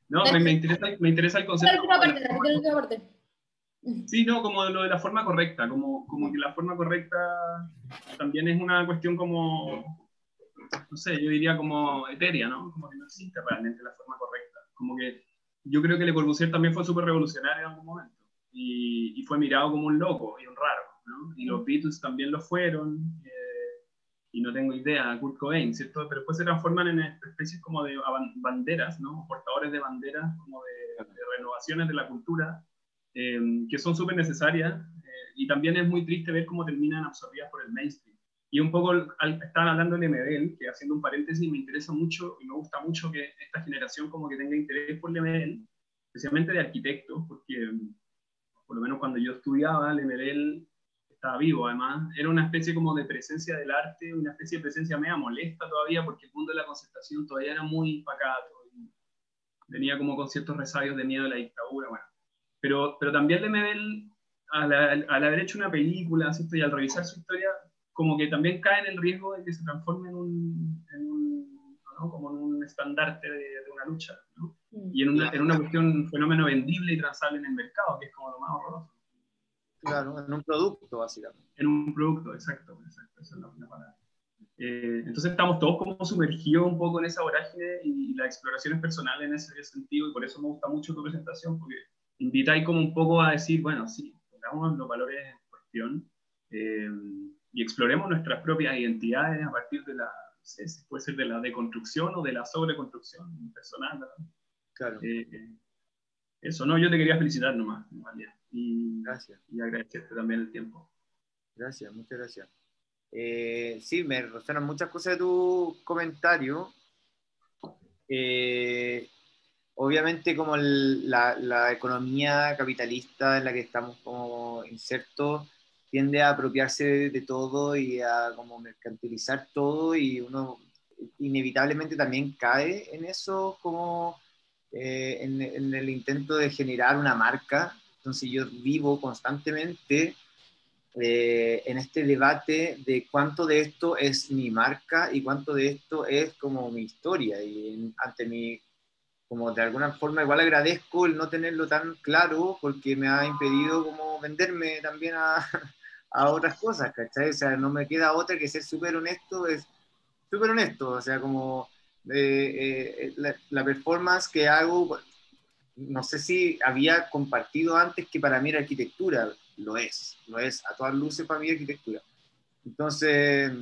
Speaker 4: No, me interesa el concepto.
Speaker 1: La última parte.
Speaker 4: Sí, no, como lo de la forma correcta, como que la forma correcta también es una cuestión como, no sé, yo diría como etérea, ¿no? Como que no existe realmente la forma correcta. Como que yo creo que Le Corbusier también fue súper revolucionario en algún momento y fue mirado como un loco y un raro, ¿no? Y los Beatles también lo fueron, y no tengo idea, Kurt Cobain, ¿cierto? Pero después se transforman en especies como de banderas, ¿no? Portadores de banderas, como de renovaciones de la cultura, que son súper necesarias, y también es muy triste ver cómo terminan absorbidas por el mainstream. Y un poco, estaban hablando de Lemebel, que haciendo un paréntesis, me interesa mucho y me gusta mucho que esta generación como que tenga interés por Lemebel, especialmente de arquitectos, porque por lo menos cuando yo estudiaba, Lemebel estaba vivo, además, era una especie como de presencia del arte, una especie de presencia media molesta todavía, porque el mundo de la concertación todavía era muy pacato, y venía como con ciertos resabios de miedo a la dictadura, bueno. Pero también Lemebel, al haber hecho una película, ¿cierto? Y al revisar su historia, como que también cae en el riesgo de que se transforme ¿no? Como en un estandarte de una lucha, ¿no? Y en una cuestión, un fenómeno vendible y transable en el mercado, que es como lo más horroroso.
Speaker 2: Claro, en un producto, básicamente.
Speaker 4: En un producto, exacto, esa es la palabra. Entonces estamos todos como sumergidos un poco en esa vorágine y las exploraciones personales en ese sentido, y por eso me gusta mucho tu presentación, porque invitáis como un poco a decir, bueno, sí, pongamos los valores en cuestión, y exploremos nuestras propias identidades a partir de la, no sé, puede ser de la deconstrucción o de la sobreconstrucción personal, ¿verdad?
Speaker 2: Claro.
Speaker 4: Eso, no, yo te quería felicitar nomás, María,
Speaker 2: Gracias.
Speaker 4: Y agradecerte también el tiempo.
Speaker 2: Gracias, muchas gracias. Sí, me resuenan muchas cosas de tu comentario. Obviamente como la economía capitalista en la que estamos como insertos tiende a apropiarse de todo y a como mercantilizar todo, y uno inevitablemente también cae en eso, como en el intento de generar una marca. Entonces yo vivo constantemente en este debate de cuánto de esto es mi marca y cuánto de esto es como mi historia, y ante mi, como de alguna forma igual agradezco el no tenerlo tan claro, porque me ha impedido como venderme también a otras cosas, ¿cachai? O sea, no me queda otra que ser súper honesto, es súper honesto, o sea, como la performance que hago, no sé si había compartido antes que para mí era arquitectura, lo es a todas luces para mí arquitectura. Entonces,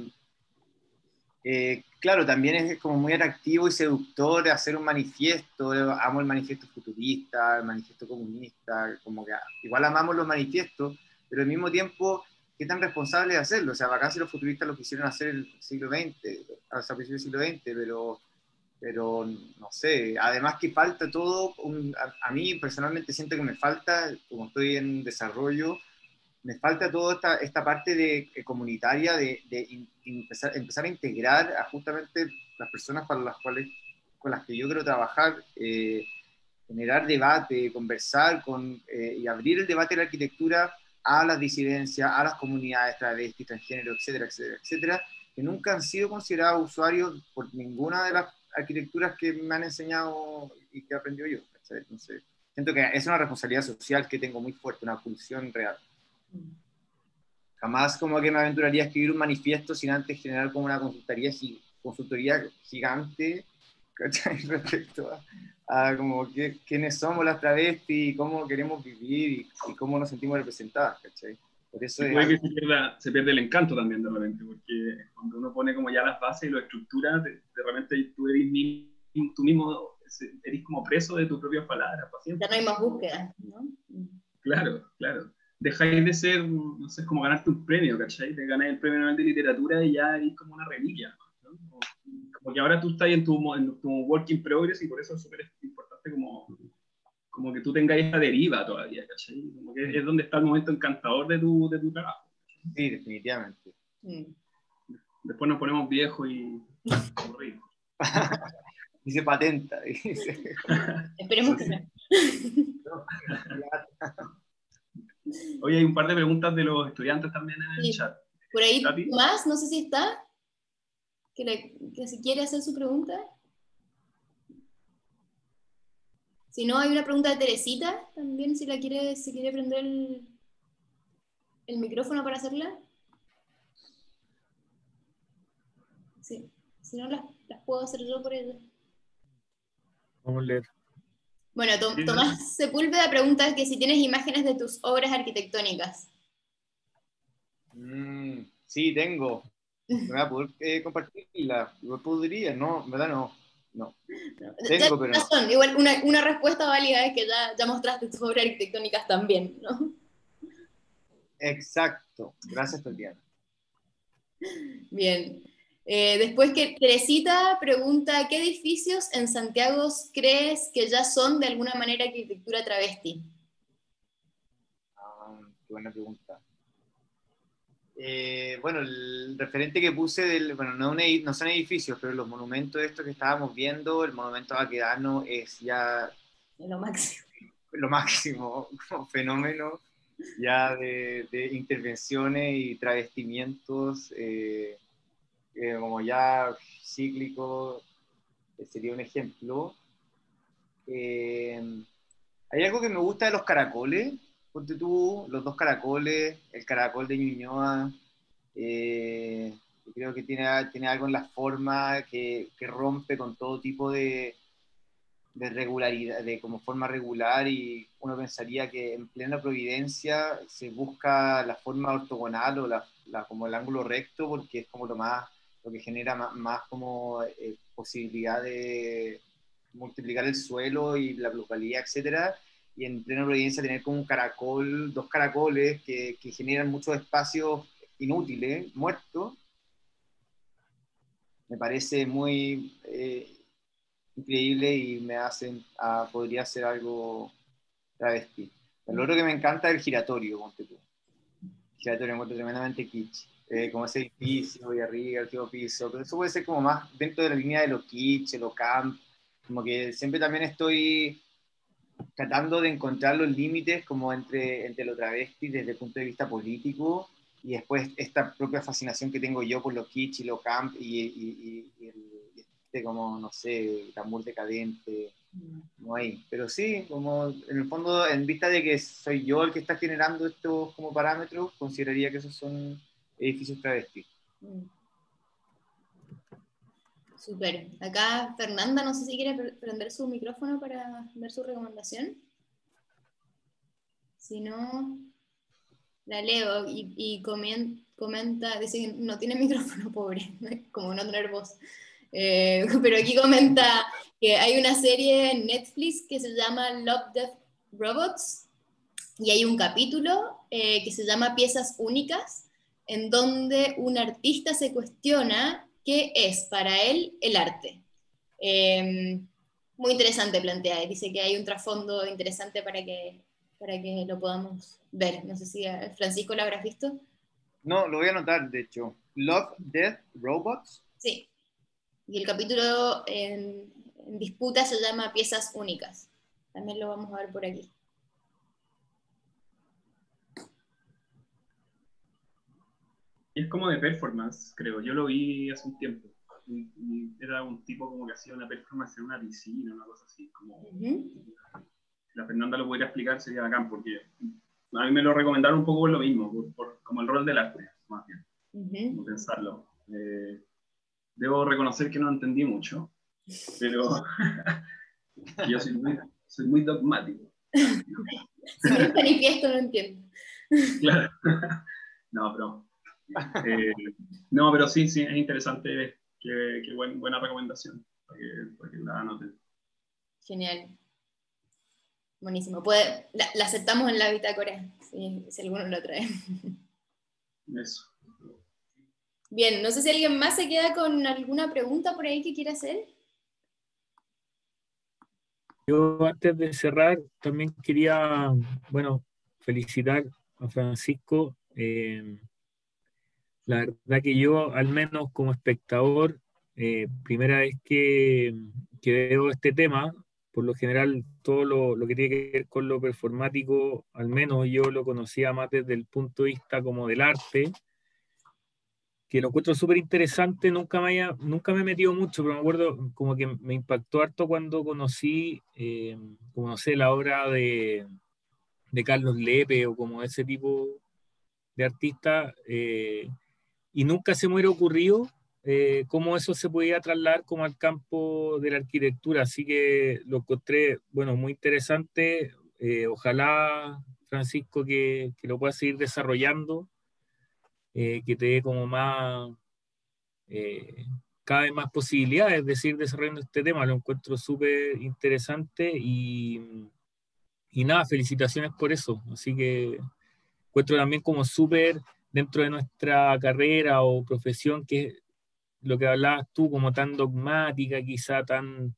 Speaker 2: claro, también es como muy atractivo y seductor hacer un manifiesto. Amo el manifiesto futurista, el manifiesto comunista, como que igual amamos los manifiestos, pero al mismo tiempo, ¿qué tan responsable es hacerlo? O sea, bacán si los futuristas lo quisieron hacer en el siglo XX, hasta el principio del siglo XX, pero no sé, además que falta todo, a mí personalmente siento que me falta, como estoy en desarrollo, me falta toda esta parte comunitaria de empezar a integrar a justamente las personas para las cuales, con las que yo quiero trabajar, generar debate, conversar y abrir el debate de la arquitectura a las disidencias, a las comunidades travestis, transgénero, etcétera, etcétera, etcétera, que nunca han sido considerados usuarios por ninguna de las arquitecturas que me han enseñado y que he aprendido yo. Entonces, siento que es una responsabilidad social que tengo muy fuerte, una pulsión real. Jamás como que me aventuraría a escribir un manifiesto sin antes generar como una consultoría gigante, ¿cachai? Respecto a como quiénes somos las travestis, cómo queremos vivir y cómo nos sentimos representadas, ¿cachai? Por eso
Speaker 4: Y puede que se pierde el encanto también de repente, porque cuando uno pone como ya las bases y lo estructura, de repente tú mismo eres como preso de tus propias palabras.
Speaker 1: Ya no hay más búsqueda, ¿no?
Speaker 4: Claro, claro. Dejáis de ser, no sé, como ganarte un premio, ¿cachai? Te ganas el premio Nobel de Literatura y ya eres como una reliquia, ¿no? Como que ahora tú estás en tu work in progress, y por eso es súper importante como que tú tengas esa deriva todavía, ¿cachai? Como que es donde está el momento encantador de tu trabajo.
Speaker 2: Sí, definitivamente.
Speaker 4: Después nos ponemos viejos y aburridos.
Speaker 2: Y se patenta.
Speaker 1: Esperemos que no.
Speaker 4: Oye, hay un par de preguntas de los estudiantes también en el chat.
Speaker 1: Por ahí,
Speaker 4: ¿Tapi?
Speaker 1: Tomás, no sé si está, que si quiere hacer su pregunta. Si no, hay una pregunta de Teresita, también, si quiere prender el micrófono para hacerla. Sí. Si no, las puedo hacer yo por ella.
Speaker 9: Vamos a leer.
Speaker 1: Bueno, Tomás Sepúlveda pregunta que si tienes imágenes de tus obras arquitectónicas.
Speaker 2: Sí, tengo. ¿Me voy a poder compartirla? Podría, no, en verdad no. No. Tengo, pero no.
Speaker 1: Igual una respuesta válida es que ya mostraste tus obras arquitectónicas también, ¿no?
Speaker 2: Exacto. Gracias, Tatiana.
Speaker 1: Bien. Después que Teresita pregunta, ¿qué edificios en Santiago crees que ya son de alguna manera arquitectura travesti?
Speaker 2: Qué buena pregunta. Bueno, el referente que puse, bueno, no son edificios, pero los monumentos estos que estábamos viendo, el monumento a Baquedano es ya
Speaker 1: Lo máximo.
Speaker 2: Lo máximo, como fenómeno ya de intervenciones y travestimientos, como ya cíclico, sería un ejemplo. Hay algo que me gusta de los caracoles, ponte tú, los dos caracoles, el caracol de Ñuñoa, creo que tiene algo en la forma que rompe con todo tipo de regularidad, de como forma regular, y uno pensaría que en plena Providencia se busca la forma ortogonal o como el ángulo recto, porque es como lo que genera más como posibilidad de multiplicar el suelo y la plusvalía, etcétera. Y en plena Providencia tener como un caracol, dos caracoles que generan muchos espacios inútiles, muertos, me parece muy increíble y me hacen, podría ser algo travesti. Lo otro que me encanta es el giratorio, ponte tú. El giratorio me encuentro tremendamente kitsch. Como ese edificio y arriba, el último piso, pero eso puede ser como más dentro de la línea de lo kitsch, lo camp, como que siempre también estoy tratando de encontrar los límites como entre lo travesti desde el punto de vista político, y después esta propia fascinación que tengo yo por lo kitsch y lo camp y como, no sé, glamour decadente, no hay. Pero sí, como en el fondo, en vista de que soy yo el que está generando estos como parámetros, consideraría que esos son edificios travestis.
Speaker 1: Súper. Acá Fernanda, no sé si quiere prender su micrófono para ver su recomendación. Si no, la leo y comenta, dice que no tiene micrófono, pobre, como no tener voz. Pero aquí comenta que hay una serie en Netflix que se llama Love, Death, Robots, y hay un capítulo que se llama Piezas Únicas, en donde un artista se cuestiona qué es para él el arte. Muy interesante plantea, dice que hay un trasfondo interesante para que lo podamos ver. No sé si Francisco lo habrás visto.
Speaker 2: No, lo voy a anotar, de hecho. Love, Death, Robots.
Speaker 1: Sí. Y el capítulo en disputa se llama Piezas Únicas. También lo vamos a ver por aquí.
Speaker 4: Y es como de performance, creo. Yo lo vi hace un tiempo. Y era un tipo como que hacía una performance en una piscina, una cosa así. Como... Si la Fernanda lo pudiera explicar sería bacán, porque a mí me lo recomendaron un poco por lo mismo, como el rol del arte, más bien. Como pensarlo. Debo reconocer que no entendí mucho, pero yo soy muy dogmático.
Speaker 1: Si no es manifiesto, no entiendo.
Speaker 4: Claro. No, pero sí, es interesante. Qué buena recomendación para que la anoten.
Speaker 1: Genial. Buenísimo. La aceptamos en la bitácora, si alguno lo trae.
Speaker 4: Eso.
Speaker 1: Bien, no sé si alguien más se queda con alguna pregunta por ahí que quiera hacer.
Speaker 9: Yo antes de cerrar también quería, felicitar a Francisco. La verdad que yo, al menos como espectador, primera vez que veo este tema, por lo general todo lo que tiene que ver con lo performático, al menos yo lo conocía más desde el punto de vista como del arte, que lo encuentro súper interesante. Nunca me he metido mucho, pero me acuerdo como que me impactó harto cuando conocí, como no sé, la obra de Carlos Lepe o como ese tipo de artista, y nunca se me hubiera ocurrido cómo eso se podía trasladar como al campo de la arquitectura. Así que lo encontré, bueno, muy interesante. Ojalá, Francisco, que lo puedas seguir desarrollando, que te dé como más, eh, cada vez más posibilidades de seguir desarrollando este tema. Lo encuentro súper interesante y nada, felicitaciones por eso. Así que encuentro también como súper dentro de nuestra carrera o profesión, que lo que hablabas tú, como tan dogmática, quizá tan,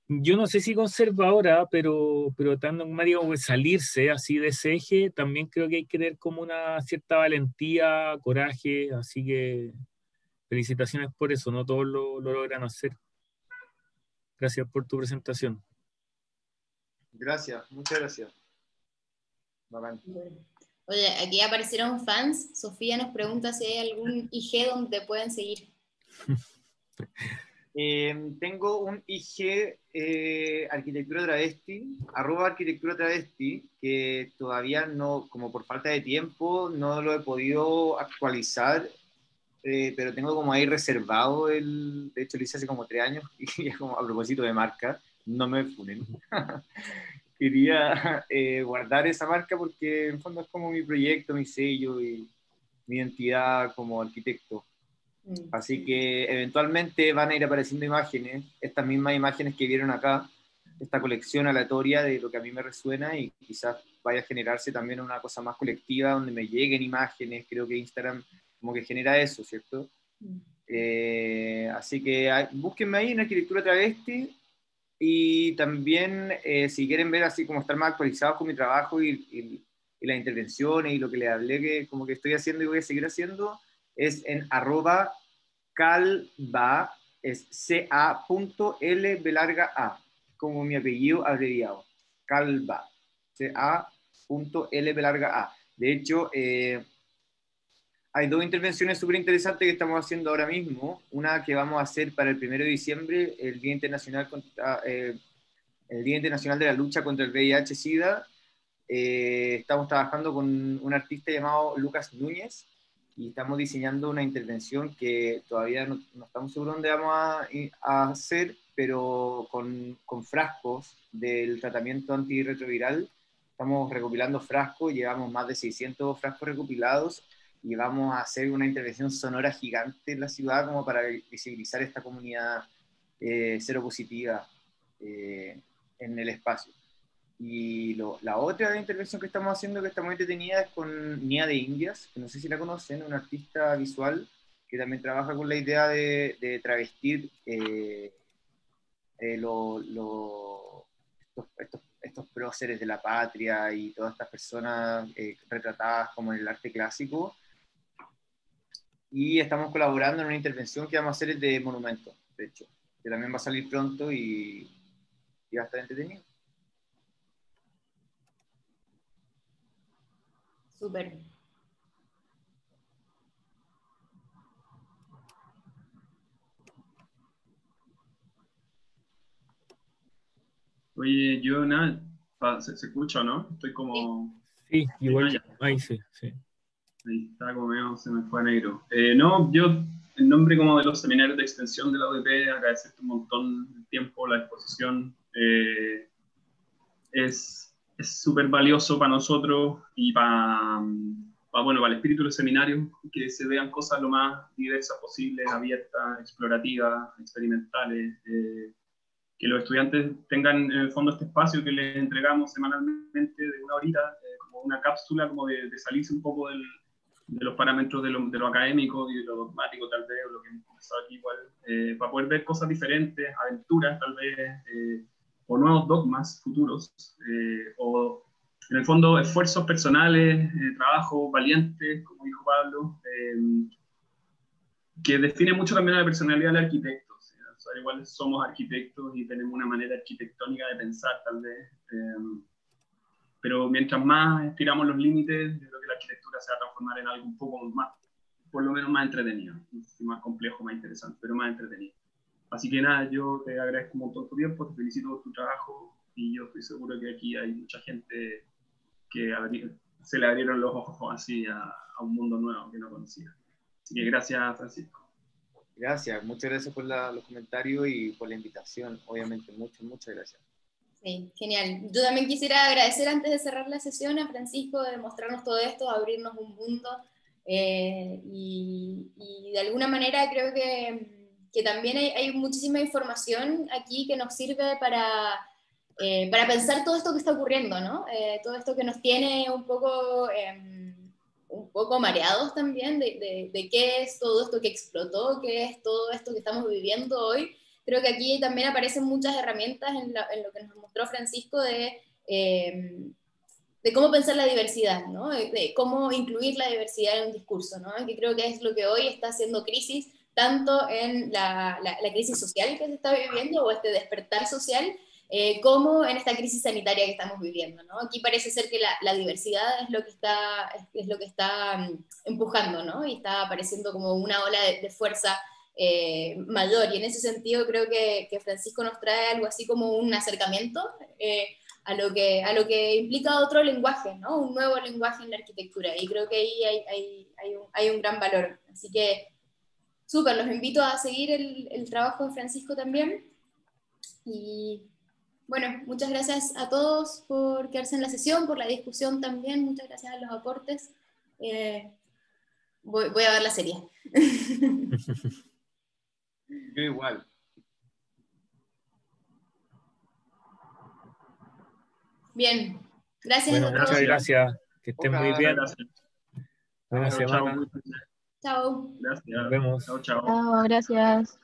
Speaker 9: yo no sé si conservadora, pero tan dogmática como salirse así de ese eje, también creo que hay que tener como una cierta valentía, coraje, así que felicitaciones por eso, no todos lo logran hacer. Gracias por tu presentación.
Speaker 2: Gracias, muchas gracias. Bacán.
Speaker 1: Oye, aquí aparecieron fans. Sofía nos pregunta si hay algún IG donde te pueden seguir.
Speaker 2: Tengo un IG Arquitectura Travesti, @Arquitectura Travesti, que todavía no, como por falta de tiempo, no lo he podido actualizar, pero tengo como ahí reservado de hecho lo hice hace como 3 años, y es como a propósito de marca, no me funen. Quería guardar esa marca porque en fondo es como mi proyecto, mi sello y mi identidad como arquitecto. Así que eventualmente van a ir apareciendo imágenes, estas mismas imágenes que vieron acá, esta colección aleatoria de lo que a mí me resuena, y quizás vaya a generarse también una cosa más colectiva donde me lleguen imágenes. Creo que Instagram como que genera eso, ¿cierto? Así que búsquenme ahí en Arquitectura Travesti, y también si quieren ver así como estar más actualizados con mi trabajo y las intervenciones y lo que les hablé que como que estoy haciendo y voy a seguir haciendo, es en @calba, es ca.l_a, como mi apellido abreviado, calba, ca.l_a. De hecho, hay 2 intervenciones súper interesantes que estamos haciendo ahora mismo. Una que vamos a hacer para el 1 de diciembre, el Día Internacional el Día Internacional de la Lucha contra el VIH-Sida. Estamos trabajando con un artista llamado Lucas Núñez, y estamos diseñando una intervención que todavía no estamos seguros dónde vamos a hacer, pero con frascos del tratamiento antirretroviral. Estamos recopilando frascos, llevamos más de 600 frascos recopilados, y vamos a hacer una intervención sonora gigante en la ciudad como para visibilizar esta comunidad seropositiva en el espacio. Y la otra intervención que estamos haciendo, que está muy entretenida, es con Nia de Indias, que no sé si la conocen, una artista visual que también trabaja con la idea de travestir estos próceres de la patria y todas estas personas retratadas como en el arte clásico. Y estamos colaborando en una intervención que vamos a hacer de monumentos, de hecho, que también va a salir pronto y va a estar entretenido.
Speaker 1: Súper.
Speaker 4: Oye, yo nada, ¿se escucha o no? Estoy como...
Speaker 9: Sí, igual,
Speaker 4: Ah, ya.
Speaker 9: ahí sí, sí.
Speaker 4: Ahí está, como medio se me fue a negro. No, yo, en nombre como de los seminarios de extensión de la UDP, agradecerte un montón el tiempo, la exposición. Es súper valioso para nosotros y bueno, para el espíritu del seminario, que se vean cosas lo más diversas posibles, abiertas, explorativas, experimentales, que los estudiantes tengan en el fondo este espacio que les entregamos semanalmente de 1 horita, como una cápsula como de salirse un poco de los parámetros de lo académico y de lo dogmático, tal vez, o lo que hemos conversado aquí igual, para poder ver cosas diferentes, aventuras tal vez, o nuevos dogmas futuros, o en el fondo esfuerzos personales, trabajos valientes, como dijo Pablo, que define mucho también a la personalidad del arquitecto. O sea, igual somos arquitectos y tenemos una manera arquitectónica de pensar tal vez, pero mientras más estiramos los límites, yo creo que la arquitectura se va a transformar en algo un poco más, por lo menos más entretenido, no sé si más complejo, más interesante, pero más entretenido. Así que nada, yo te agradezco un montón tu tiempo, te felicito por tu trabajo, y yo estoy seguro que aquí hay mucha gente que se le abrieron los ojos así a un mundo nuevo que no conocía. Así que gracias, Francisco.
Speaker 2: Gracias, muchas gracias por los comentarios y por la invitación, obviamente, muchas gracias.
Speaker 1: Sí, genial. Yo también quisiera agradecer antes de cerrar la sesión a Francisco de mostrarnos todo esto, abrirnos un mundo y de alguna manera creo que también hay muchísima información aquí que nos sirve para pensar todo esto que está ocurriendo, ¿no? Todo esto que nos tiene un poco mareados también de qué es todo esto que explotó, qué es todo esto que estamos viviendo hoy. Creo que aquí también aparecen muchas herramientas en lo que nos mostró Francisco de cómo pensar la diversidad, ¿no? De cómo incluir la diversidad en un discurso, ¿no? Que creo que es lo que hoy está haciendo crisis, tanto en la crisis social que se está viviendo, o este despertar social, como en esta crisis sanitaria que estamos viviendo, ¿no? Aquí parece ser que la diversidad es lo que está empujando, ¿no? Y está apareciendo como una ola de fuerza mayor, y en ese sentido creo que Francisco nos trae algo así como un acercamiento a lo que implica otro lenguaje, ¿no? Un nuevo lenguaje en la arquitectura, y creo que ahí hay un gran valor. Así que, súper, los invito a seguir el trabajo de Francisco también, y bueno, muchas gracias a todos por quedarse en la sesión, por la discusión también, muchas gracias a los aportes. Voy a ver la serie.
Speaker 2: Yo igual.
Speaker 1: Bien, gracias.
Speaker 9: Bueno,
Speaker 1: a todos.
Speaker 9: muchas gracias. Que estén muy bien.
Speaker 4: Gracias.
Speaker 9: Buena
Speaker 4: Chao,
Speaker 9: semana.
Speaker 4: chao.
Speaker 1: Chao.
Speaker 4: Gracias.
Speaker 9: Nos vemos.
Speaker 4: Chao, chao.
Speaker 6: Chao, gracias.